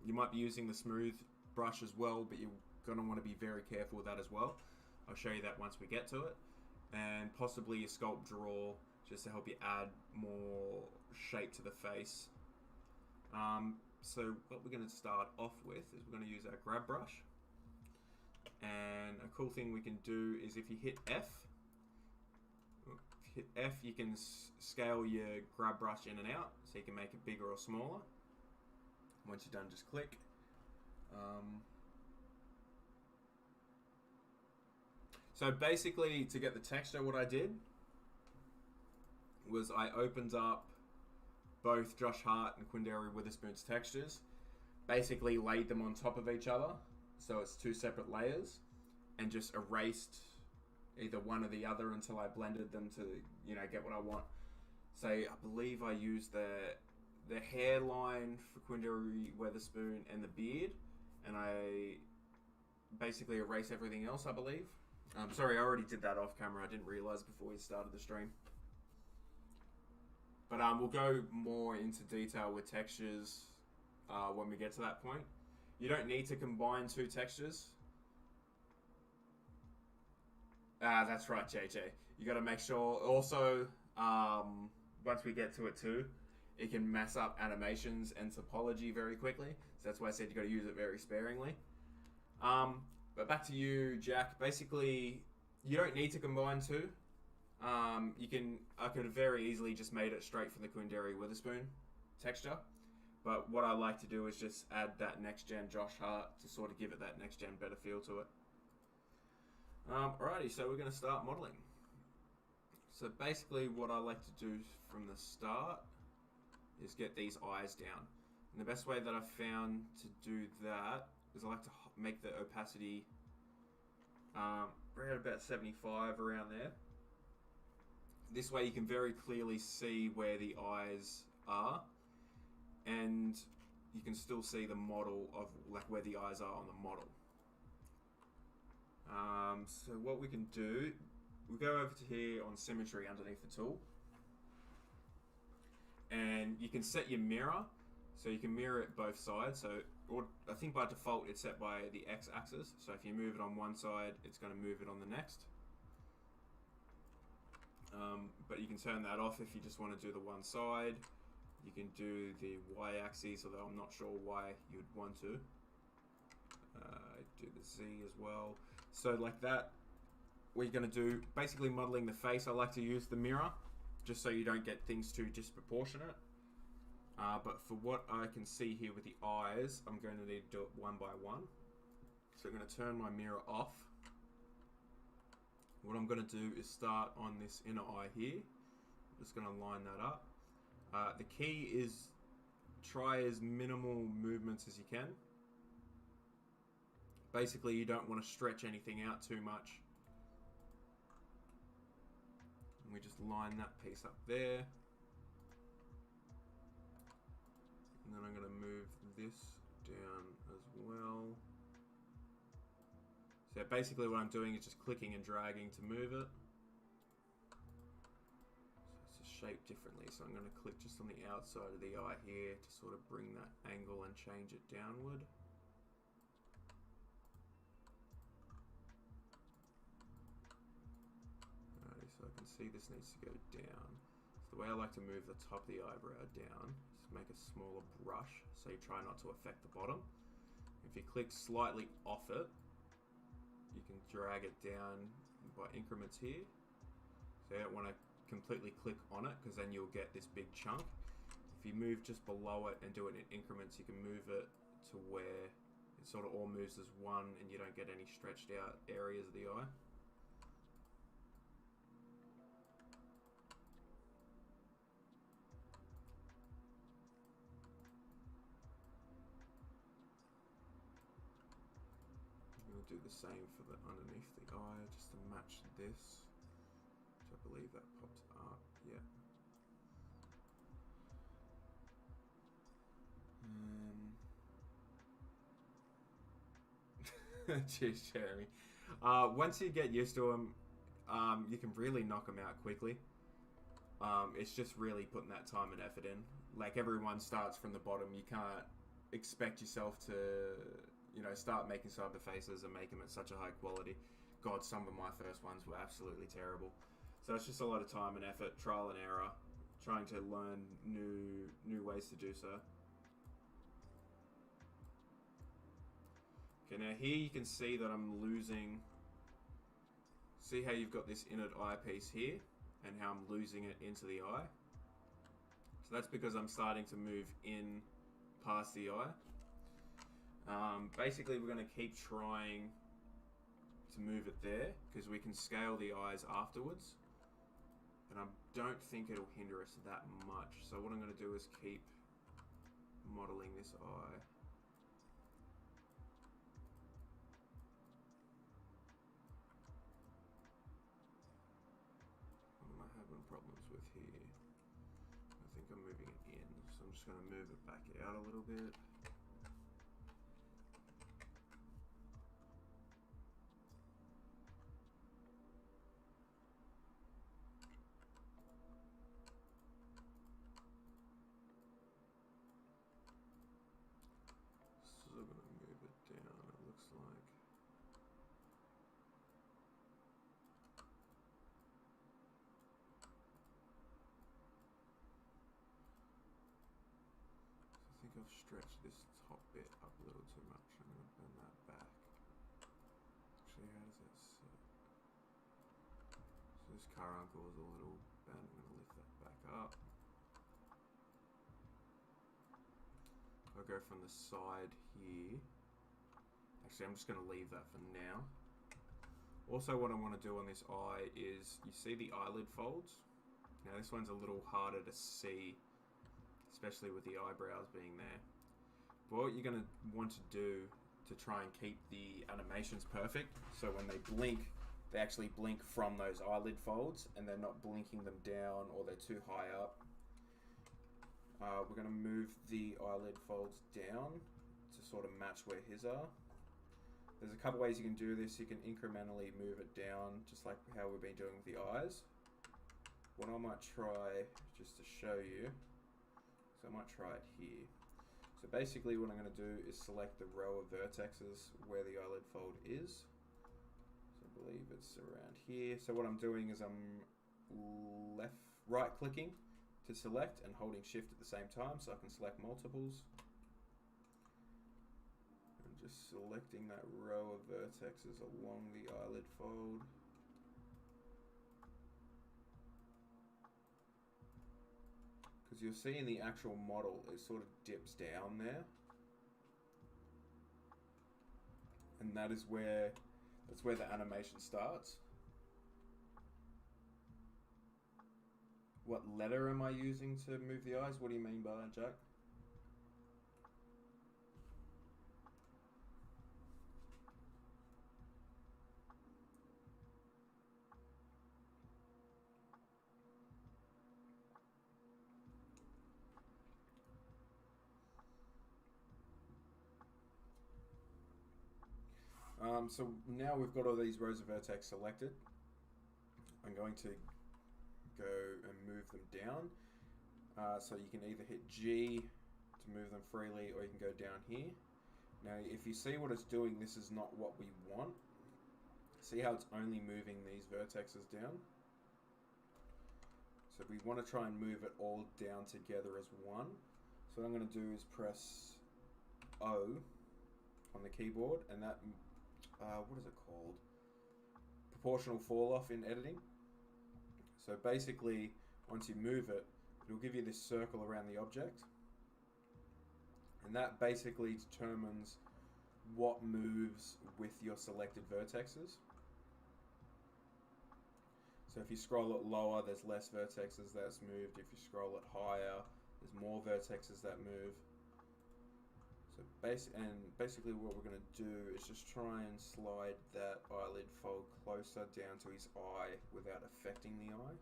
You might be using the smooth brush as well, but you're going to want to be very careful with that as well. I'll show you that once we get to it. And possibly a sculpt draw, just to help you add more shape to the face. So what we're going to start off with is we're going to use our grab brush. And a cool thing we can do is if you hit F, you can scale your grab brush in and out, so you can make it bigger or smaller. Once you're done, just click. So basically, to get the texture, what I did was I opened up both Josh Hart and Quinndary Witherspoon's textures, basically laid them on top of each other, so it's 2 separate layers, and just erased either one or the other until I blended them to, get what I want. So I believe I used the hairline for Quinndary Witherspoon and the beard, and I basically erase everything else, I believe. I'm sorry, I already did that off camera. I didn't realize before we started the stream. But we'll go more into detail with textures when we get to that point. You don't need to combine 2 textures. That's right, JJ. You got to make sure. Also, once we get to it too, it can mess up animations and topology very quickly. So that's why I said you got to use it very sparingly. But back to you, Jack. Basically, you don't need to combine 2. I could have very easily just made it straight from the Quinndary Witherspoon texture. But what I like to do is just add that next-gen Josh Hart to sort of give it that next-gen better feel to it. Alrighty, so we're going to start modeling. So basically what I like to do from the start is get these eyes down. And the best way that I've found to do that is I like to make the opacity around about 75, around there. This way you can very clearly see where the eyes are, and you can still see the model of where the eyes are on the model. So what we can do, we'll go over to here on symmetry underneath the tool, and you can set your mirror, so you can mirror it both sides. So I think by default it's set by the x-axis, so if you move it on one side, it's going to move it on the next. But you can turn that off if you just want to do the one side. You can do the y-axis, although I'm not sure why you'd want to. Do the z as well. So like that, what you're going to do, basically modeling the face, I like to use the mirror, just so you don't get things too disproportionate. But for what I can see here with the eyes, I'm going to need to do it one by one. So I'm going to turn my mirror off. What I'm going to do is start on this inner eye here. I'm just going to line that up. The key is try as minimal movements as you can. Basically, you don't want to stretch anything out too much. And we just line that piece up there. And then I'm going to move this down as well. So basically what I'm doing is just clicking and dragging to move it. So it's shaped differently. So I'm going to click just on the outside of the eye here to sort of bring that angle and change it downward. Alrighty, so I can see this needs to go down. So the way I like to move the top of the eyebrow down is make a smaller brush, so you try not to affect the bottom. If you click slightly off it, you can drag it down by increments here. So you don't want to completely click on it, because then you'll get this big chunk. If you move just below it and do it in increments, you can move it to where it sort of all moves as one and you don't get any stretched out areas of the eye. Do the same for the underneath the eye, just to match this, which I believe that popped up. Yeah. Cheers, Jeremy. Once you get used to them, You can really knock them out quickly. It's just really putting that time and effort in. Like, everyone starts from the bottom. You can't expect yourself to, start making Cyberfaces and make them at such a high quality. God, some of my first ones were absolutely terrible. So it's just a lot of time and effort, trial and error, trying to learn new ways to do so. Okay, now here you can see that I'm losing. See how you've got this inner eye piece here, and how I'm losing it into the eye. So that's because I'm starting to move in past the eye. Basically, we're going to keep trying to move it there, because we can scale the eyes afterwards. And I don't think it'll hinder us that much. So what I'm going to do is keep modeling this eye. What am I having problems with here? I think I'm moving it in, so I'm just going to move it back out a little bit. Still going to move it down, it looks like. I think I've stretched this top bit up a little too much. I'm going to bend that back. Actually, how does that sit? So this carbuncle is a little bent. I'm going to lift that back up. I'll go from the side here. Actually, I'm just going to leave that for now. Also, what I want to do on this eye is, you see the eyelid folds? Now this one's a little harder to see, especially with the eyebrows being there. But what you're going to want to do to try and keep the animations perfect, so when they blink, they actually blink from those eyelid folds, and they're not blinking them down or they're too high up. We're going to move the eyelid folds down to sort of match where his are. There's a couple ways you can do this. You can incrementally move it down, just like how we've been doing with the eyes. What I might try, just to show you, so I might try it here. So basically what I'm going to do is select the row of vertexes where the eyelid fold is. So I believe it's around here. So what I'm doing is I'm right clicking to select and holding shift at the same time, so I can select multiples. And just selecting that row of vertexes along the eyelid fold. Because you'll see in the actual model, it sort of dips down there. And that's where the animation starts. What letter am I using to move the eyes? What do you mean by that, Jack? So now we've got all these rows of vertex selected. I'm going to go and move them down. So you can either hit G to move them freely, or you can go down here. Now if you see what it's doing, this is not what we want. See how it's only moving these vertexes down? So we want to try and move it all down together as one. So what I'm going to do is press O on the keyboard, and that, what is it called? Proportional fall off in editing. So basically, once you move it, it'll give you this circle around the object. And that basically determines what moves with your selected vertexes. So if you scroll it lower, there's less vertexes that's moved. If you scroll it higher, there's more vertexes that move. So basically what we're going to do is just try and slide that eyelid fold closer down to his eye without affecting the eye.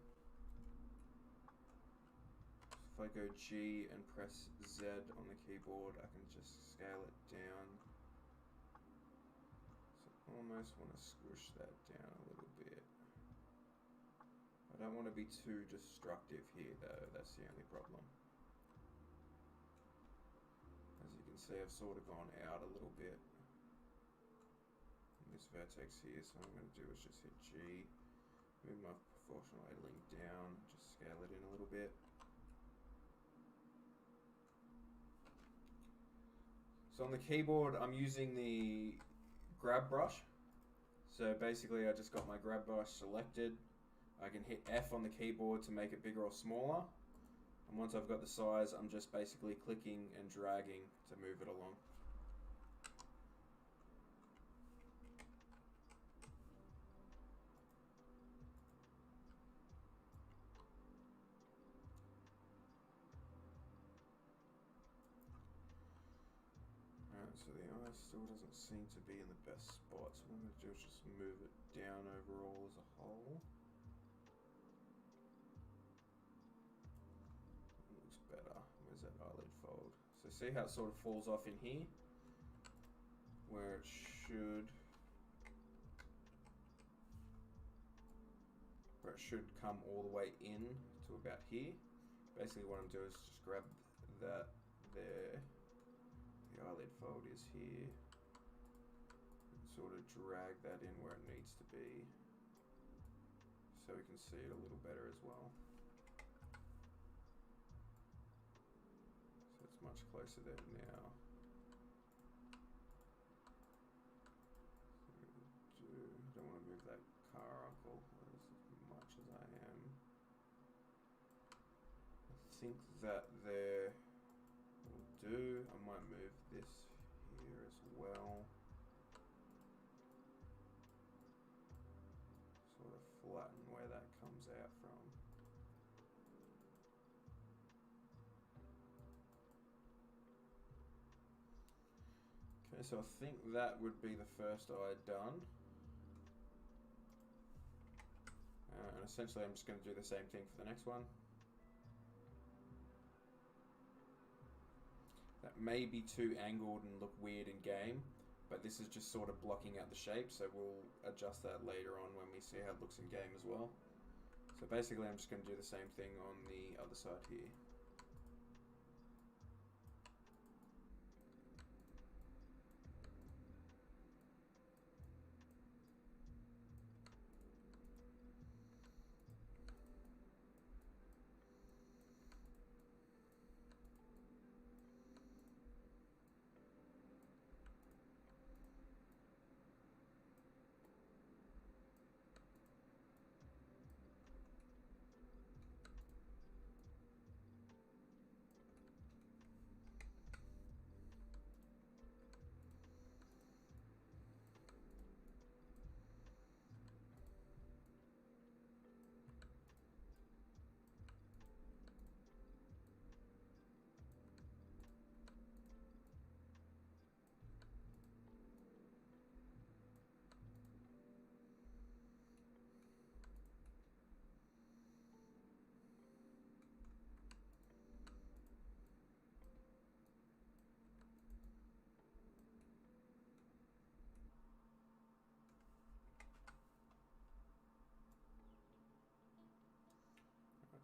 So if I go G and press Z on the keyboard, I can just scale it down. So I almost want to squish that down a little bit. I don't want to be too destructive here though, that's the only problem. As you can see, I've sort of gone out a little bit in this vertex here, so what I'm going to do is just hit G, move my proportional idling down, just scale it in a little bit. So on the keyboard, I'm using the grab brush. So basically, I just got my grab brush selected. I can hit F on the keyboard to make it bigger or smaller. And once I've got the size, I'm just basically clicking and dragging to move it along. So the eye still doesn't seem to be in the best spot, so what I'm going to do is just move it down overall as a whole. It looks better. Where's that eyelid fold? So see how it sort of falls off in here? Where it should come all the way in to about here. Basically what I'm doing is just grab that there. The eyelid fold is here, and sort of drag that in where it needs to be so we can see it a little better as well. So it's much closer there now. So I don't want to move that caracal as much as I am. I think that there will do. I might move this here as well. Sort of flatten where that comes out from. Okay, so I think that would be the first eye done. And essentially I'm just going to do the same thing for the next one. That may be too angled and look weird in game, but this is just sort of blocking out the shape, so we'll adjust that later on when we see how it looks in game as well. So basically I'm just going to do the same thing on the other side here.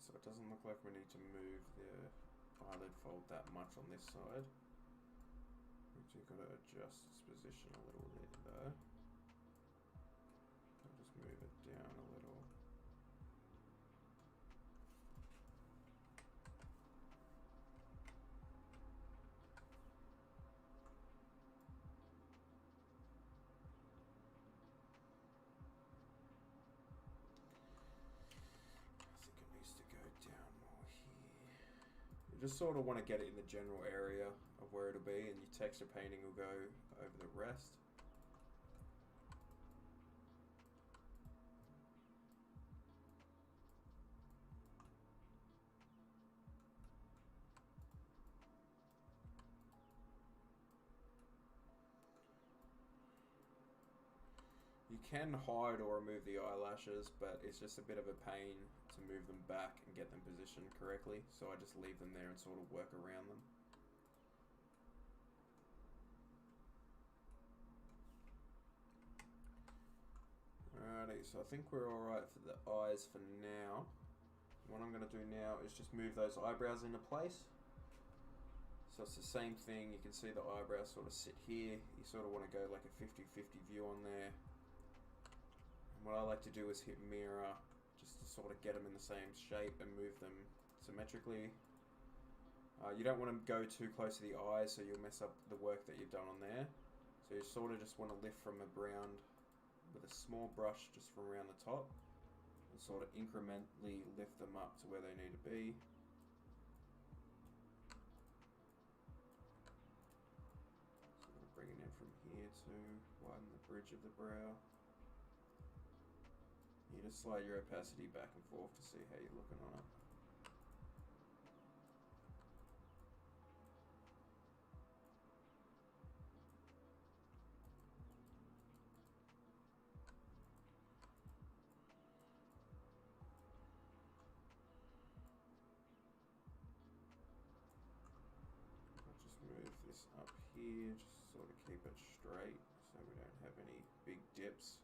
So it doesn't look like we need to move the eyelid fold that much on this side. We've just got to adjust its position a little bit though. I'll just move it down a little. Just sort of want to get it in the general area of where it'll be, and your texture painting will go over the rest. You can hide or remove the eyelashes, but it's just a bit of a pain to move them back and get them positioned correctly, so I just leave them there and sort of work around them. Alrighty, so I think we're alright for the eyes for now. What I'm going to do now is just move those eyebrows into place. So it's the same thing, you can see the eyebrows sort of sit here. You sort of want to go like a 50-50 view on there. And what I like to do is hit mirror, just to sort of get them in the same shape and move them symmetrically. You don't want to go too close to the eyes, so you'll mess up the work that you've done on there. So you sort of just want to lift from around with a small brush just from around the top. And sort of incrementally lift them up to where they need to be. Sort of bring it in from here to widen the bridge of the brow. You just slide your opacity back and forth to see how you're looking on it. Move this up here, just sort of keep it straight so we don't have any big dips.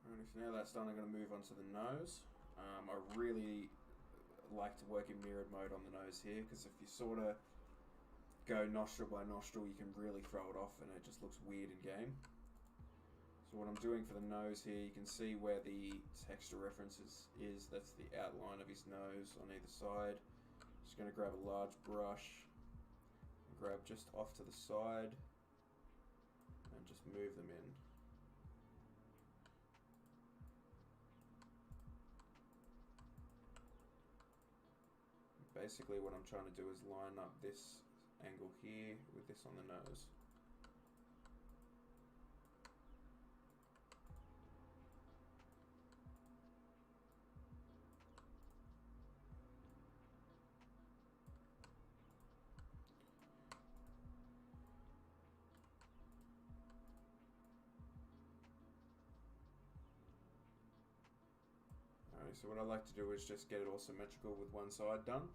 Alright, so now that's done, I'm going to move on to the nose. I really like to work in mirrored mode on the nose here, because if you sort of go nostril by nostril, you can really throw it off and it just looks weird in game. So what I'm doing for the nose here, you can see where the texture references is. That's the outline of his nose on either side. Just going to grab a large brush, and grab just off to the side, and just move them in. Basically what I'm trying to do is line up this angle here with this on the nose. So what I like to do is just get it all symmetrical with one side done,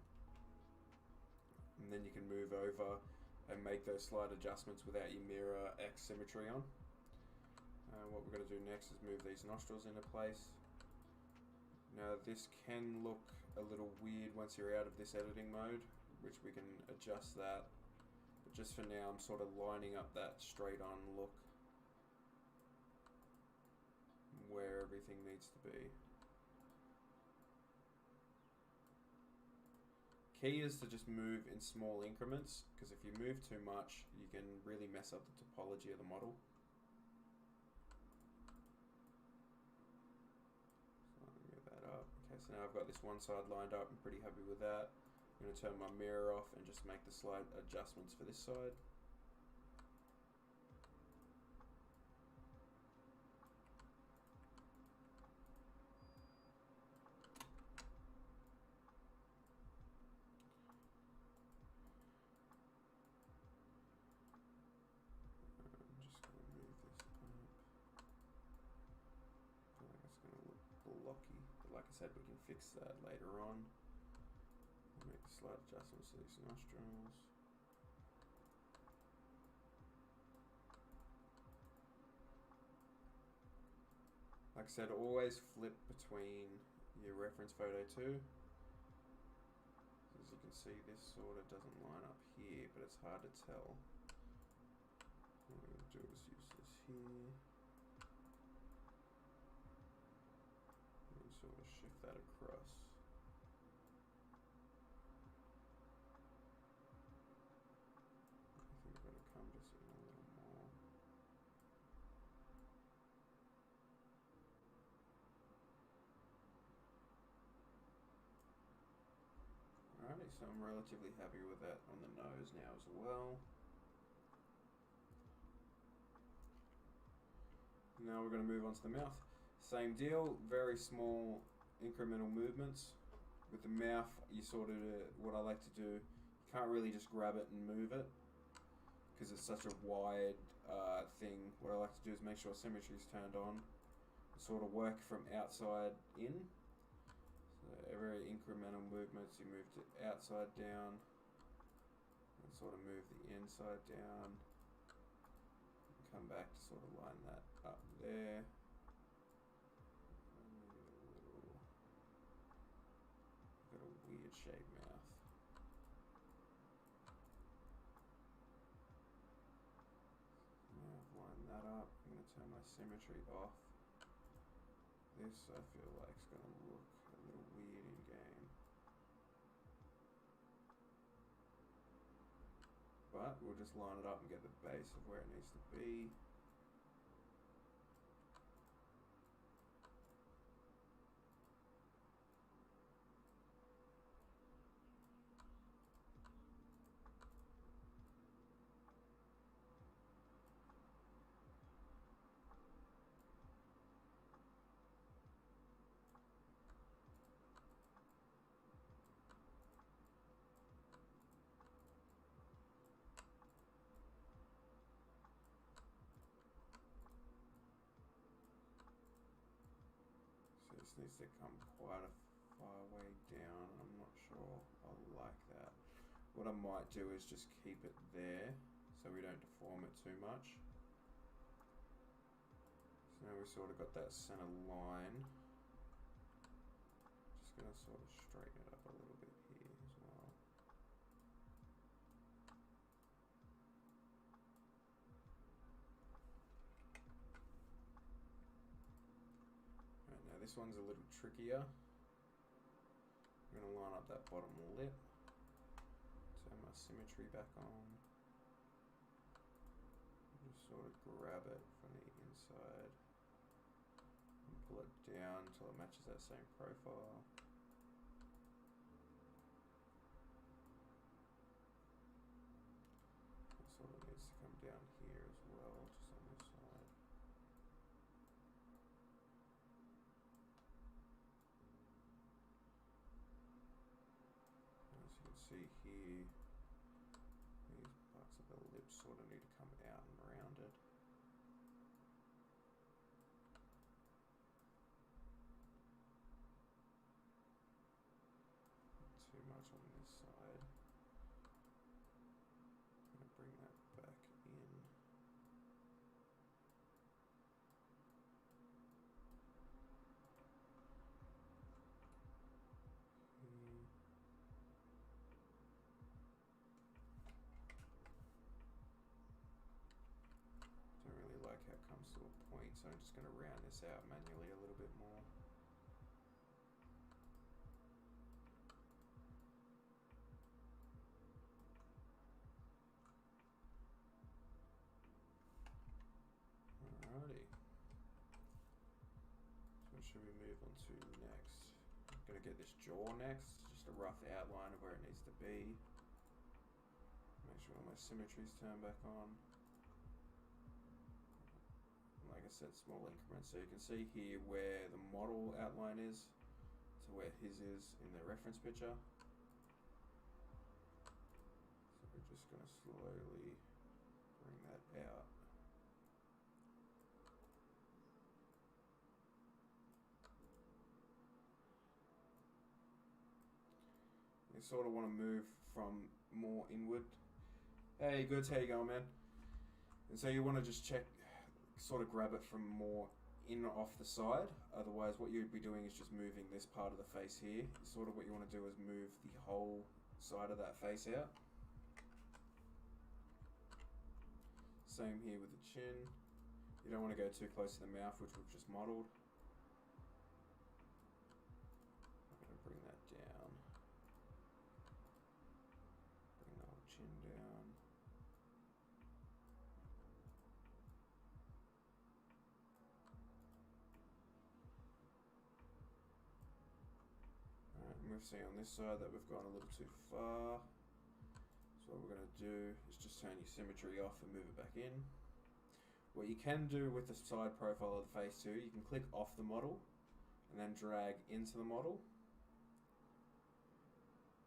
and then you can move over and make those slight adjustments without your mirror X symmetry on. What we're going to do next is move these nostrils into place. Now this can look a little weird once you're out of this editing mode, which we can adjust that, but just for now I'm sort of lining up that straight on look where everything needs to be. Key is to just move in small increments, because if you move too much, you can really mess up the topology of the model. So I'll move that up. Okay, so now I've got this one side lined up. I'm pretty happy with that. I'm going to turn my mirror off and just make the slight adjustments for this side. Like I said, we can fix that later on. I'll make slight adjustments to these nostrils. Like I said, always flip between your reference photo too. As you can see, this sort of doesn't line up here, but it's hard to tell. What we're going to do is use this here. Sort of shift that across. I think I've got to come just in a little more. Alrighty, so I'm relatively happy with that on the nose now as well. Now we're going to move on to the mouth. Same deal, very small incremental movements. With the mouth, you sort of, what I like to do, you can't really just grab it and move it, because it's such a wide thing. What I like to do is make sure symmetry is turned on, sort of work from outside in. So very incremental movements, you move to outside down, And sort of move the inside down. And come back to sort of line that up there. Got a weird shaped mouth. Now I've lined that up. I'm going to turn my symmetry off. This I feel like is going to look a little weird in game. But we'll just line it up and get the base of where it needs to be. This needs to come quite a far way down, and I'm not sure I like that. What I might do is just keep it there so we don't deform it too much. So now we've sort of got that center line. Just going to sort of straighten it up a little bit here as well. This one's a little trickier. I'm going to line up that bottom lip, turn my symmetry back on, and just sort of grab it from the inside and pull it down until it matches that same profile. It sort of needs to come down here as well, just on this side. See here, these parts of the lips sort of need to come out and rounded. Too much on this side. I'm going to bring that back in. Comes to a point, so I'm just going to round this out manually a little bit more. Alrighty. So what should we move on to next? I'm going to get this jaw next, just a rough outline of where it needs to be. Make sure all my symmetry's turned back on. Like I said, small increments, so you can see here where the model outline is to where his is in the reference picture. So we're just going to slowly bring that out. You sort of want to move from more inward. Hey, Goods, how you going, man? And so you want to just check, sort of grab it from more in off the side. Otherwise what you'd be doing is just moving this part of the face here. Sort of what you want to do is move the whole side of that face out. Same here with the chin. You don't want to go too close to the mouth, which we've just modeled. I'm going to bring that down. Bring the whole chin down. We've seen on this side that we've gone a little too far. So what we're going to do is just turn your symmetry off and move it back in. What you can do with the side profile of the face too, you can click off the model and then drag into the model.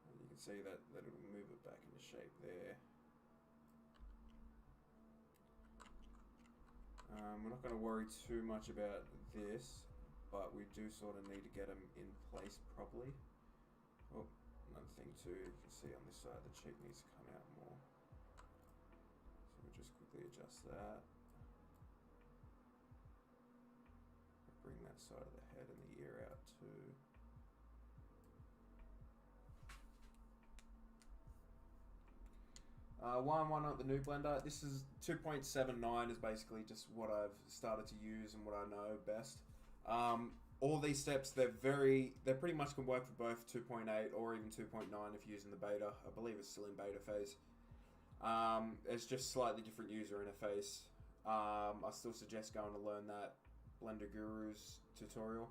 And you can see that it will move it back into shape there. We're not going to worry too much about this, but we do sort of need to get them in place properly. Oh, another thing too, you can see on this side the cheek needs to come out more. quickly adjust that. Bring that side of the head and the ear out too. One on the new blender. This is 2.79 is basically just what I've started to use and what I know best. All these steps, they pretty much can work for both 2.8 or even 2.9 if you're using the beta. I believe it's still in beta phase. It's just slightly different user interface. I still suggest going to learn that Blender Guru's tutorial,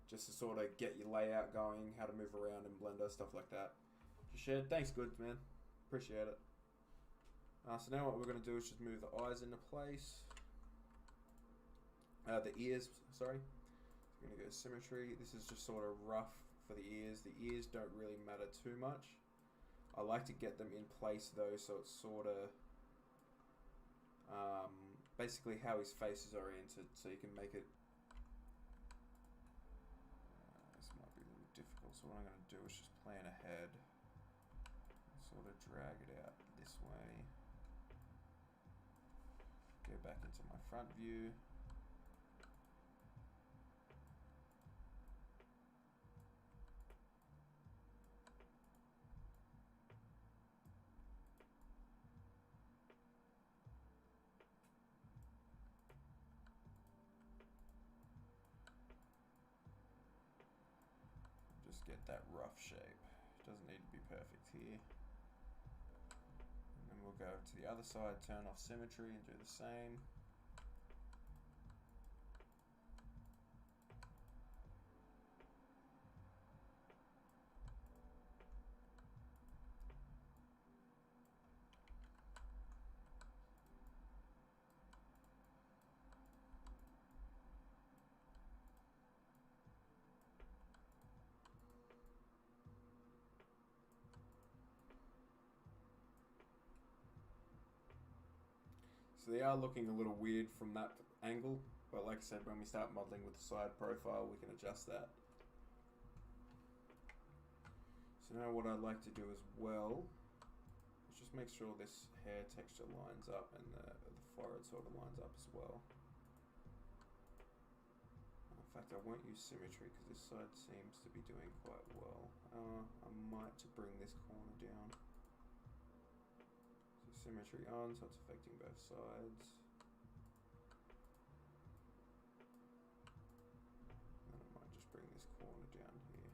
just to sort of get your layout going, how to move around in Blender, stuff like that. Just shared. Thanks, Goods, man. Appreciate it. So now what we're going to do is just move the eyes into place. The ears, sorry. We're going to go symmetry. This is just sort of rough for the ears. The ears don't really matter too much. I like to get them in place though, so it's sort of basically how his face is oriented, so you can make it. This might be a little difficult, so what I'm going to do is just plan ahead and sort of drag it out this way. Go back into my front view. Just get that rough shape. It doesn't need to be perfect here. And then we'll go to the other side, turn off symmetry and do the same. So they are looking a little weird from that angle, but like I said, when we start modeling with the side profile, we can adjust that. So now what I'd like to do as well is just make sure this hair texture lines up and the forehead sort of lines up as well. In fact, I won't use symmetry because this side seems to be doing quite well. I might to bring this corner down. Symmetry on, so it's affecting both sides. And I might just bring this corner down here.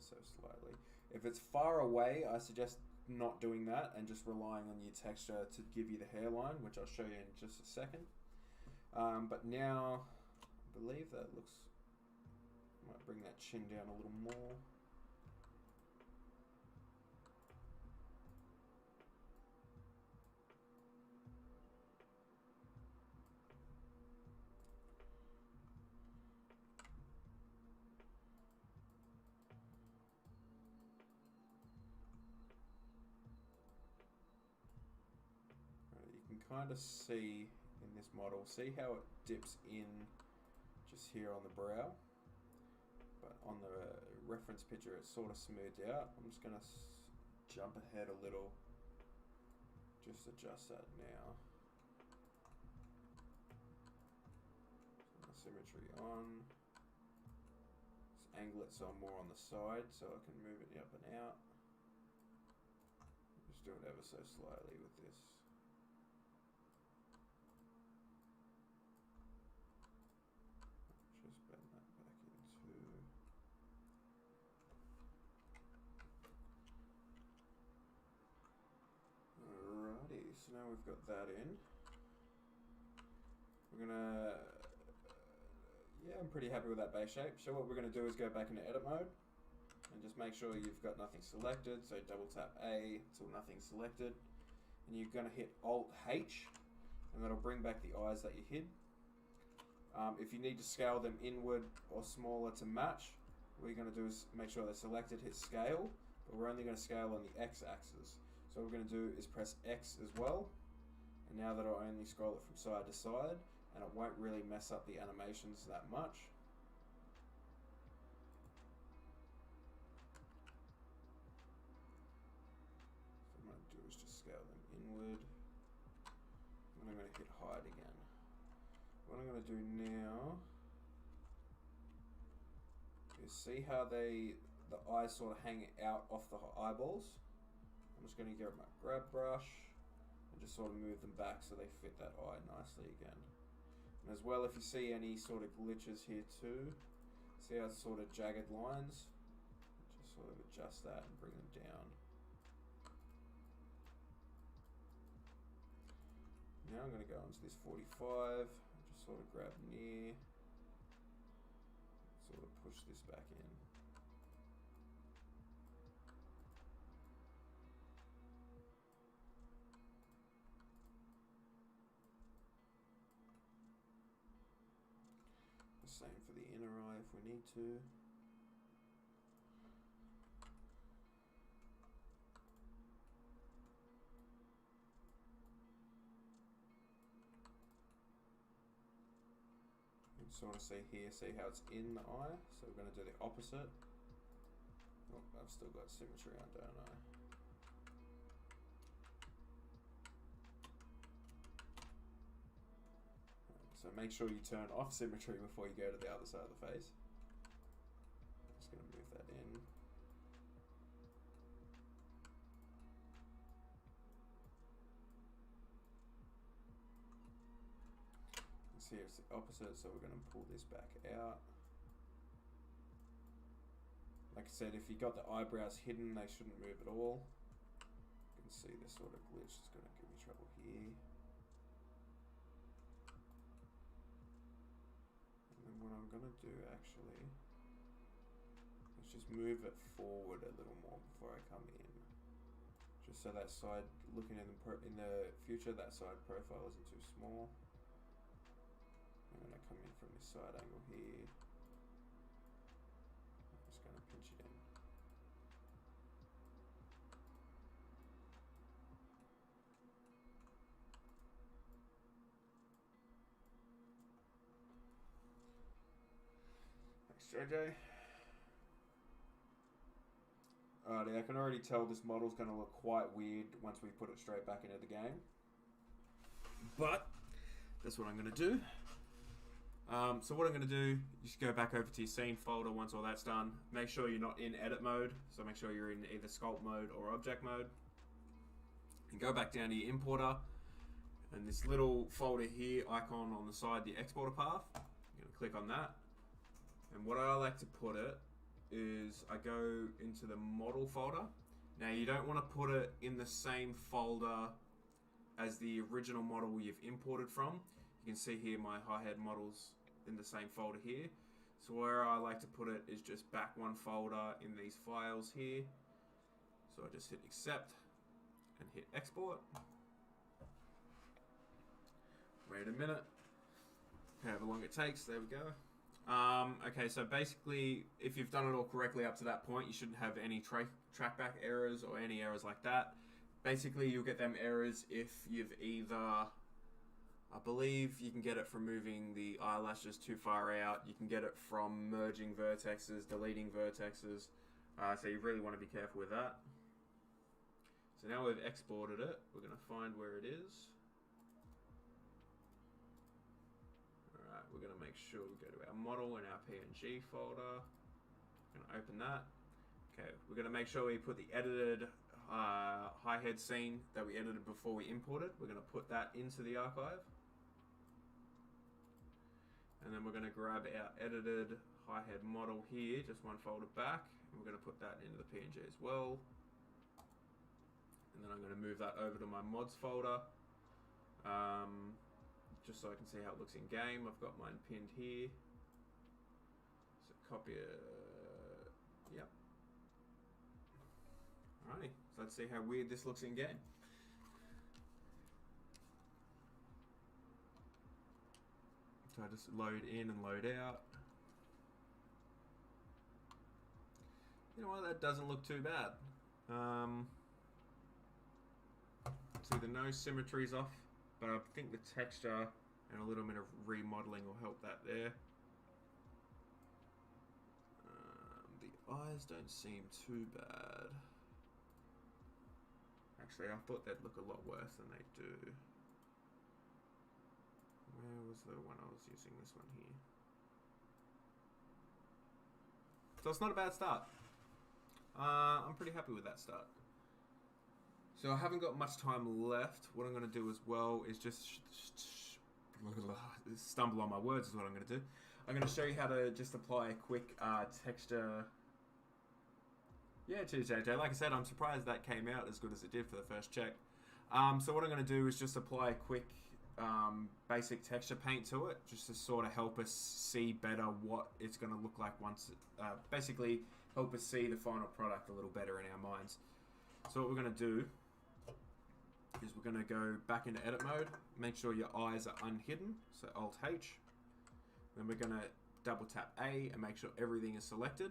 So slightly. If it's far away, I suggest not doing that and just relying on your texture to give you the hairline, which I'll show you in just a second. But now, I believe that looks, might bring that chin down a little more. Kind of see in this model, see how it dips in just here on the brow, but on the reference picture it's sort of smoothed out. I'm just going to jump ahead a little, just adjust that now. So the symmetry on, just angle it so I'm more on the side so I can move it up and out. Just do it ever so slightly with this. So now we've got that in. We're gonna, yeah, I'm pretty happy with that base shape. So what we're gonna do is go back into edit mode and just make sure you've got nothing selected. So double tap A until nothing's selected. And you're gonna hit Alt H and that'll bring back the eyes that you hid. If you need to scale them inward or smaller to match, what you're gonna do is make sure they're selected, hit scale, but we're only gonna scale on the X axis. So what we're going to do is press X as well, and now that I'll only scroll it from side to side, and it won't really mess up the animations that much. So I'm going to I'm going to do now is see how the eyes sort of hang out off the eyeballs. I'm just going to get my grab brush and just sort of move them back so they fit that eye nicely again. And as well, if you see any sort of glitches here too, see how it's sort of jagged lines? Just sort of adjust that and bring them down. Now I'm going to go into this 45, just sort of grab near, sort of push this back in. The same for the inner eye if we need to. Sort of see here, see how it's in the eye. So we're going to do the opposite. Oh, I've still got symmetry on, don't I? So make sure you turn off symmetry before you go to the other side of the face. Just going to move that in. Here it's the opposite, so we're going to pull this back out. Like I said, if you got the eyebrows hidden, they shouldn't move at all. You can see this sort of glitch is going to give me trouble here. And then what I'm going to do actually is just move it forward a little more before I come in. Just so that side, looking in the future, that side profile isn't too small. I'm going to come in from this side angle here. I'm just going to pinch it in. Thanks, JJ. Alrighty, I can already tell this model's going to look quite weird once we put it straight back into the game. But that's what I'm going to do. So what I'm going to do, just go back over to your scene folder once all that's done. Make sure you're not in edit mode, so make sure you're in either sculpt mode or object mode. And go back down to your importer, and this little folder here, icon on the side, the exporter path. You're going to click on that. And what I like to put it is I go into the model folder. Now you don't want to put it in the same folder as the original model you've imported from. You can see here my hi-hat models in the same folder here. So where I like to put it is just back one folder in these files here. So I just hit accept and hit export. Wait a minute. However long it takes, there we go. Okay, so basically if you've done it all correctly up to that point, you shouldn't have any trackback errors or any errors like that. Basically you'll get them errors if you've either, I believe you can get it from moving the eyelashes too far out. You can get it from merging vertexes, deleting vertexes. So you really want to be careful with that. So now we've exported it, we're going to find where it is. Alright, we're going to make sure we go to our model in our PNG folder. We're going to open that. Okay, we're going to make sure we put the edited hi-head scene that we edited before we imported. We're going to put that into the archive. And then we're going to grab our edited hi-head model here, just one folder back, and we're going to put that into the PNG as well. And then I'm going to move that over to my mods folder, just so I can see how it looks in game. I've got mine pinned here. So copy it. Yep. Alrighty, so let's see how weird this looks in game. So I just load in and load out. You know what, that doesn't look too bad. See, the nose symmetry's off, but I think the texture and a little bit of remodeling will help that there. The eyes don't seem too bad. Actually, I thought they'd look a lot worse than they do. Where was the one I was using? This one here. So it's not a bad start. I'm pretty happy with that start. So I haven't got much time left. What I'm going to do as well is just stumble on my words is what I'm going to do. I'm going to show you how to just apply a quick texture. Yeah, cheers, JJ. Like I said, I'm surprised that came out as good as it did for the first check. So what I'm going to do is just apply a quick basic texture paint to it, just to sort of help us see better what it's going to look like once it, basically help us see the final product a little better in our minds. So what we're going to do is we're going to go back into edit mode, make sure your eyes are unhidden, so Alt H. Then we're going to double tap A and make sure everything is selected.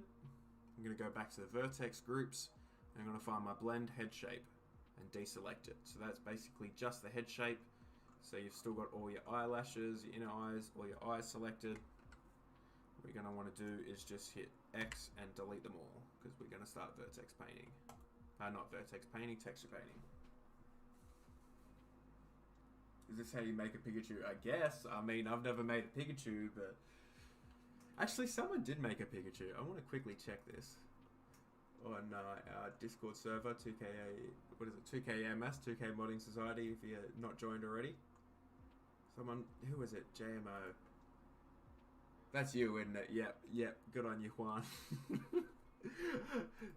I'm going to go back to the vertex groups, and I'm going to find my blend head shape and deselect it. So that's basically just the head shape. So you've still got all your eyelashes, your inner eyes, all your eyes selected. What you're going to want to do is just hit X and delete them all, because we're going to start vertex painting. Not vertex painting, texture painting. Is this how you make a Pikachu? I guess. I mean, I've never made a Pikachu, but... Actually, someone did make a Pikachu. I want to quickly check this. On our Discord server, 2K... What is it? 2KMS, 2K Modding Society, if you're not joined already. Someone... Who is it? JMO. That's you, isn't it? Yep. Good on you, Juan.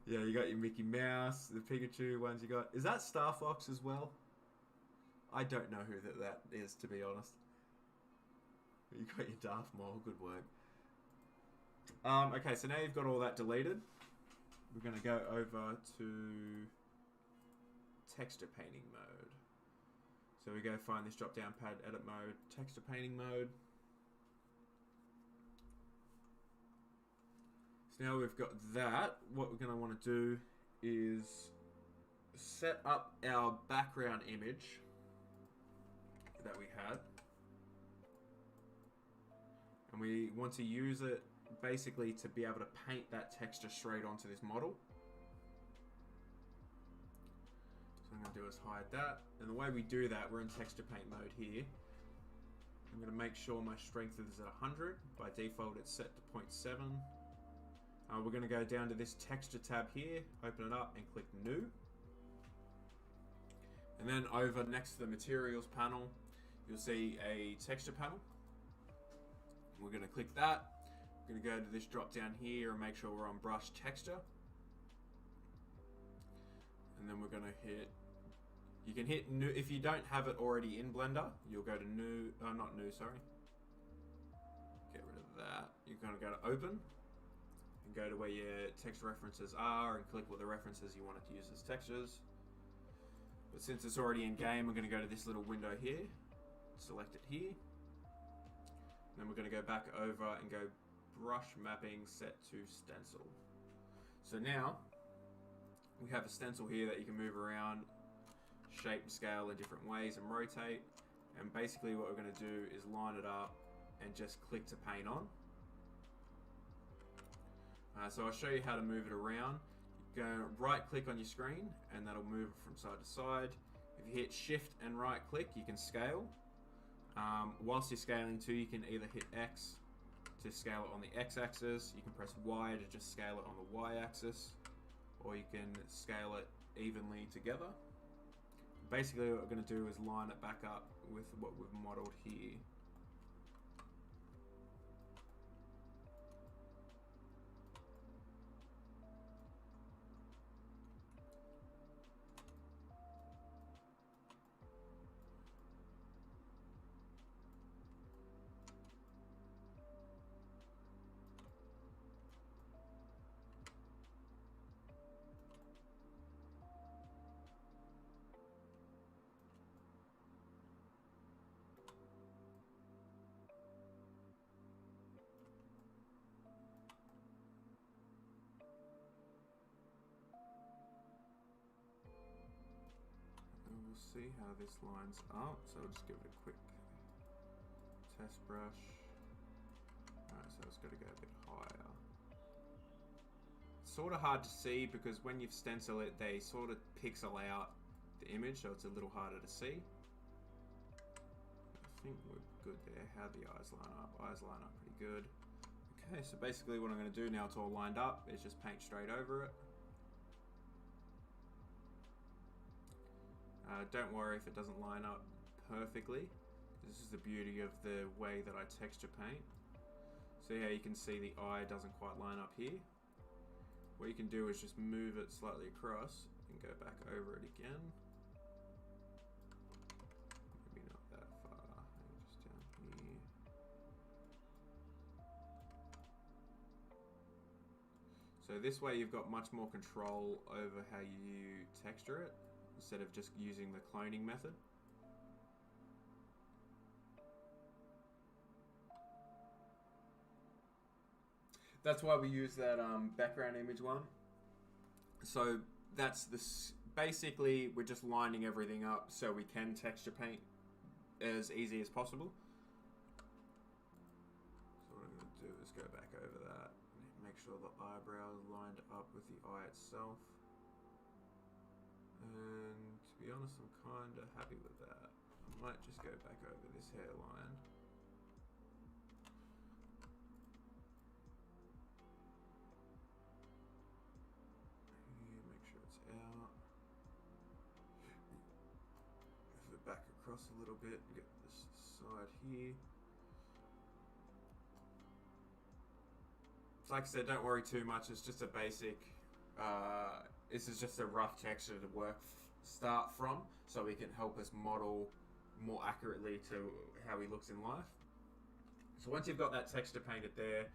Yeah, you got your Mickey Mouse, the Pikachu ones you got. Is that Star Fox as well? I don't know who that is, to be honest. You got your Darth Maul, good work. Okay, so now you've got all that deleted. We're going to go over to texture painting mode. So we go find this drop down pad, edit mode, texture painting mode. So now we've got that. What we're going to want to do is set up our background image that we had, and we want to use it basically to be able to paint that texture straight onto this model. So I'm going to do is hide that, and the way we do that, we're in texture paint mode here. I'm going to make sure my strength is at 100. By default it's set to 0.7. We're going to go down to this texture tab here, open it up and click new, and then over next to the materials panel you'll see a texture panel. We're going to click that. We're going to go to this drop down here and make sure we're on brush texture. And then we're going to hit, you can hit new, if you don't have it already in Blender, you'll go to new, not new, sorry. Get rid of that. You're going to go to open and go to where your text references are and click what the references you want it to use as textures. But since it's already in game, we're going to go to this little window here. Select it here. Then we're going to go back over and go brush mapping set to stencil. So now we have a stencil here that you can move around, shape and scale in different ways and rotate. And basically what we're going to do is line it up and just click to paint on. So I'll show you how to move it around. You go right click on your screen and that'll move it from side to side. If you hit shift and right click, you can scale. Whilst you're scaling too, you can either hit X to scale it on the X axis, you can press Y to just scale it on the Y axis, or you can scale it evenly together. Basically what we're going to do is line it back up with what we've modeled here. See how this lines up, so I'll just give it a quick test brush. Alright, so it's got to go a bit higher. It's sort of hard to see because when you stencil it, they sort of pixel out the image, so it's a little harder to see. I think we're good there. How the eyes line up? Eyes line up pretty good. Okay, so basically what I'm going to do now it's all lined up is just paint straight over it. Don't worry if it doesn't line up perfectly. This is the beauty of the way that I texture paint. See how you can see the eye doesn't quite line up here? What you can do is just move it slightly across and go back over it again. Maybe not that far, maybe just down here. So this way you've got much more control over how you texture it instead of just using the cloning method. That's why we use that background image one. So that's this. Basically, we're just lining everything up so we can texture paint as easy as possible. So what I'm going to do is go back over that, make sure the eyebrow is lined up with the eye itself. And to be honest, I'm kind of happy with that. I might just go back over this hairline. Make sure it's out. Move it back across a little bit and get this side here. Like I said, don't worry too much. It's just a basic. This is just a rough texture to start from, so we can help us model more accurately to how he looks in life. So once you've got that texture painted there,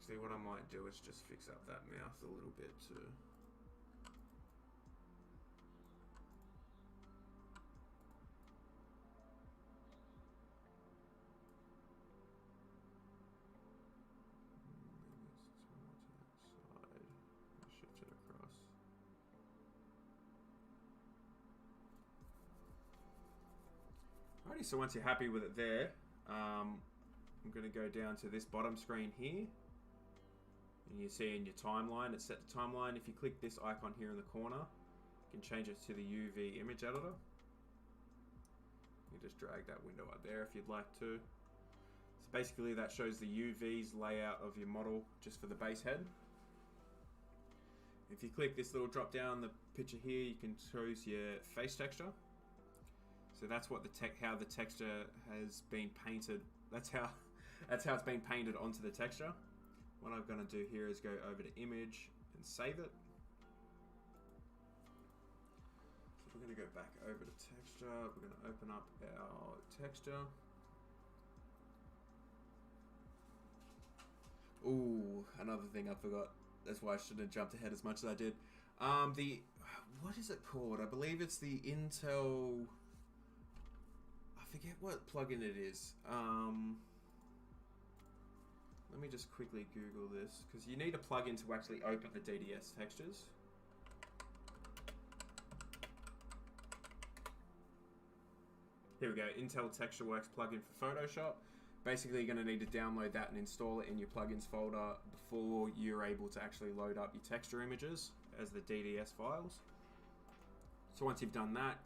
see what I might do is just fix up that mouth a little bit too. Alrighty, so once you're happy with it there, I'm going to go down to this bottom screen here. And you see in your timeline, it's set to timeline. If you click this icon here in the corner, you can change it to the UV image editor. You just drag that window up there if you'd like to. So basically that shows the UV's layout of your model just for the base head. If you click this little drop down the picture here, you can choose your face texture. So that's what how the texture has been painted. That's how it's been painted onto the texture. What I'm going to do here is go over to image and save it. So we're going to go back over to texture. We're going to open up our texture. Ooh, another thing I forgot. That's why I shouldn't have jumped ahead as much as I did. What is it called? I believe it's the Intel. I forget what plugin it is. Let me just quickly Google this, because you need a plugin to actually open the DDS textures. Here we go, Intel TextureWorks plugin for Photoshop. Basically, you're going to need to download that and install it in your plugins folder before you're able to actually load up your texture images as the DDS files. So once you've done that,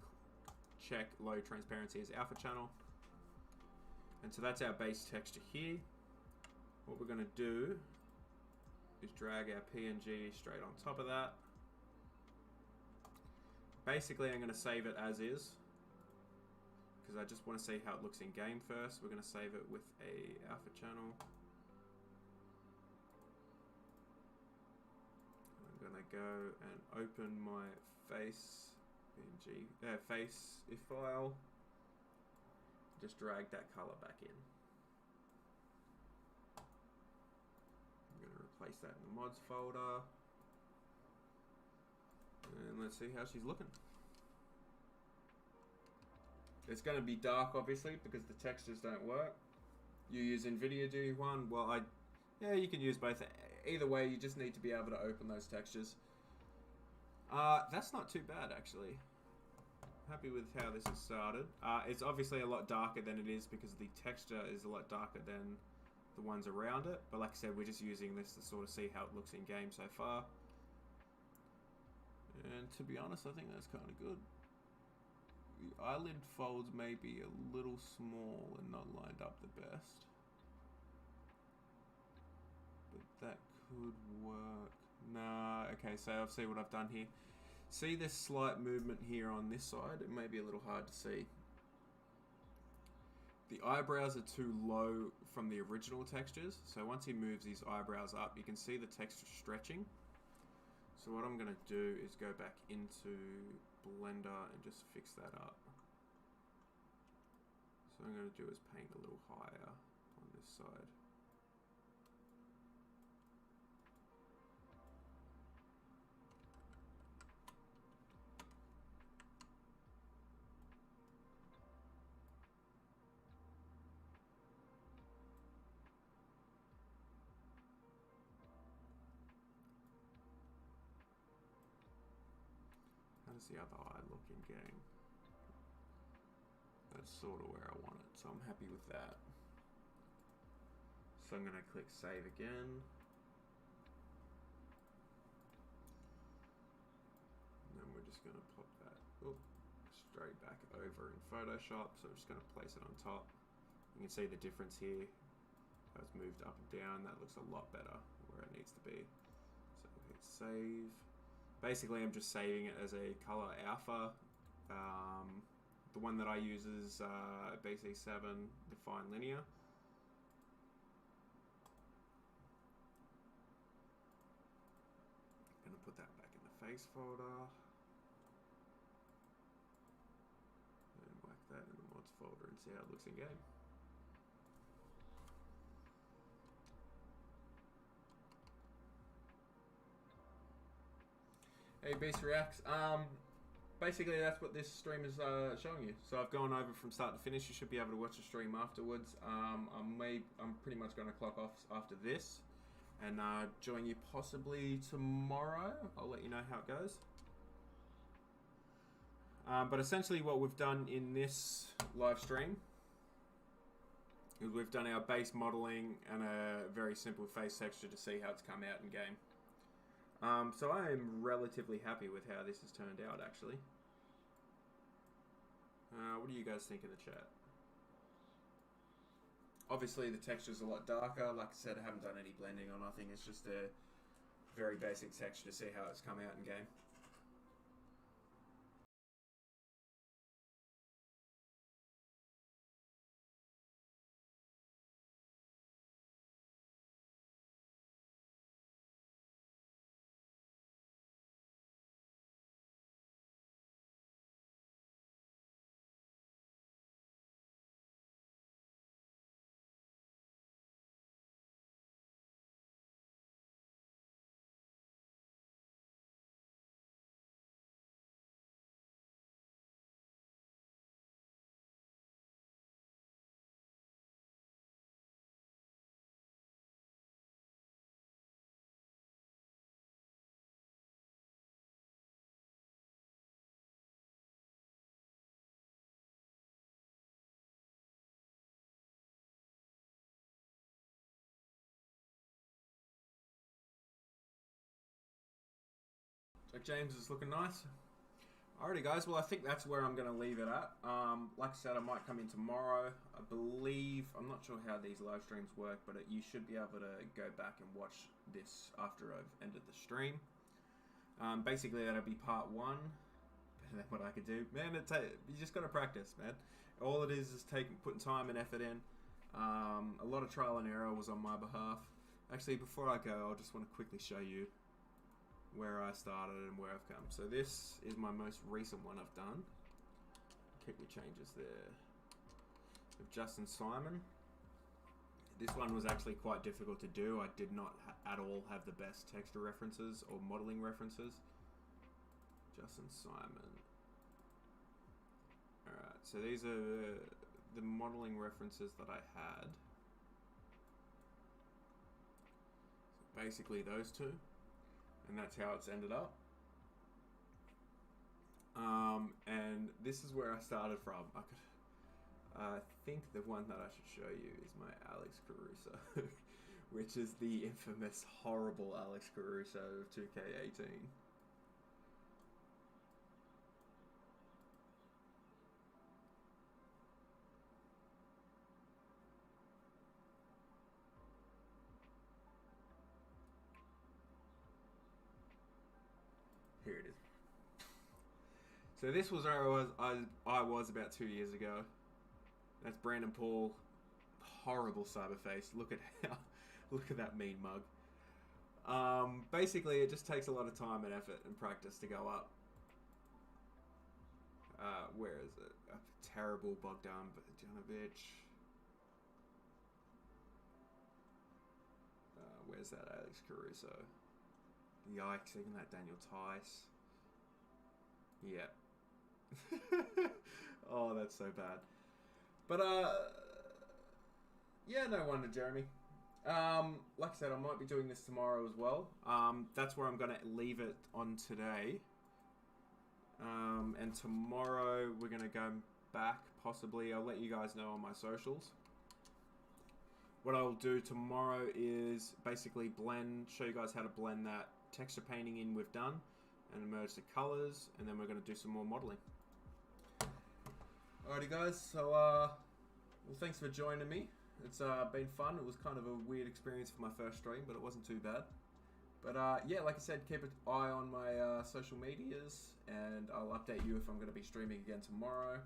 check low transparency as alpha channel. And so that's our base texture here. What we're going to do is drag our PNG straight on top of that. Basically, I'm going to save it as is, because I just want to see how it looks in game first. We're going to save it with a alpha channel. I'm going to go and open my face PNG face if file. Just drag that color back in. I'm going to replace that in the mods folder. And let's see how she's looking. It's going to be dark, obviously, because the textures don't work. You use NVIDIA, do you one? Well, yeah, you can use both. Either way, you just need to be able to open those textures. That's not too bad, actually. Happy with how this has started. It's obviously a lot darker than it is because the texture is a lot darker than the ones around it. But like I said, we're just using this to sort of see how it looks in game so far. And to be honest, I think that's kind of good. the eyelid folds may be a little small and not lined up the best. But that could work. Nah, okay, so I'll see what I've done here. See this slight movement here on this side? It may be a little hard to see. The eyebrows are too low from the original textures, so once he moves his eyebrows up, you can see the texture stretching. So what I'm going to do is go back into Blender and just fix that up. So what I'm going to do is paint a little higher on this side. How does the other eye look in game? That's sort of where I want it, so I'm happy with that. So I'm going to click save again. And then we're just going to pop that straight back over in Photoshop. So I'm just going to place it on top. You can see the difference here. How it's moved up and down. That looks a lot better where it needs to be. So hit save. Basically, I'm just saving it as a color alpha. The one that I use is BC7 Define Linear. I'm going to put that back in the face folder. And whack that in the mods folder and see how it looks in game. Hey, Beast Reacts. Basically, that's what this stream is showing you. So I've gone over from start to finish. You should be able to watch the stream afterwards. I'm pretty much going to clock off after this and join you possibly tomorrow. I'll let you know how it goes. But essentially, what we've done in this live stream is we've done our base modeling and a very simple face texture to see how it's come out in game. So I am relatively happy with how this has turned out, actually. What do you guys think in the chat? Obviously, the texture's a lot darker. Like I said, I haven't done any blending or nothing. It's just a very basic texture to see how it's come out in game. Jack James is looking nice. Alrighty guys, well I think that's where I'm going to leave it at. Like I said, I might come in tomorrow. I believe, I'm not sure how these live streams work, but you should be able to go back and watch this after I've ended the stream. Basically that'll be part one. Better than what I could do. Man, you just got to practice, man. All it is putting time and effort in. A lot of trial and error was on my behalf. Actually, before I go, I just want to quickly show you where I started and where I've come. So this is my most recent one I've done. Keep your changes there. With Justin Simon. This one was actually quite difficult to do. I did not at all have the best texture references or modeling references. Justin Simon. Alright, so these are the modeling references that I had. So basically those two. And that's how it's ended up. And this is where I started from. I think the one that I should show you is my Alex Caruso, which is the infamous, horrible Alex Caruso of 2K18. So this was where I was about 2 years ago. That's Brandon Paul. Horrible Cyberface. Look at that mean mug. Basically, it just takes a lot of time and effort and practice to go up. Where is it? A terrible Bogdan Bogdanovic. Where's that Alex Caruso? Yikes, even that Daniel Tice. Yeah. Oh, that's so bad. But, yeah, no wonder, Jeremy. Like I said, I might be doing this tomorrow as well. That's where I'm going to leave it on today. And tomorrow we're going to go back, possibly. I'll let you guys know on my socials. What I'll do tomorrow is basically show you guys how to blend that texture painting in we've done and merge the colors, and then we're going to do some more modeling. Alrighty guys, so well, thanks for joining me. It's been fun. It was kind of a weird experience for my first stream, but it wasn't too bad. But yeah, like I said, keep an eye on my social medias, and I'll update you if I'm going to be streaming again tomorrow.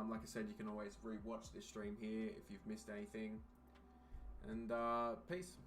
Like I said, you can always re-watch this stream here if you've missed anything. And peace.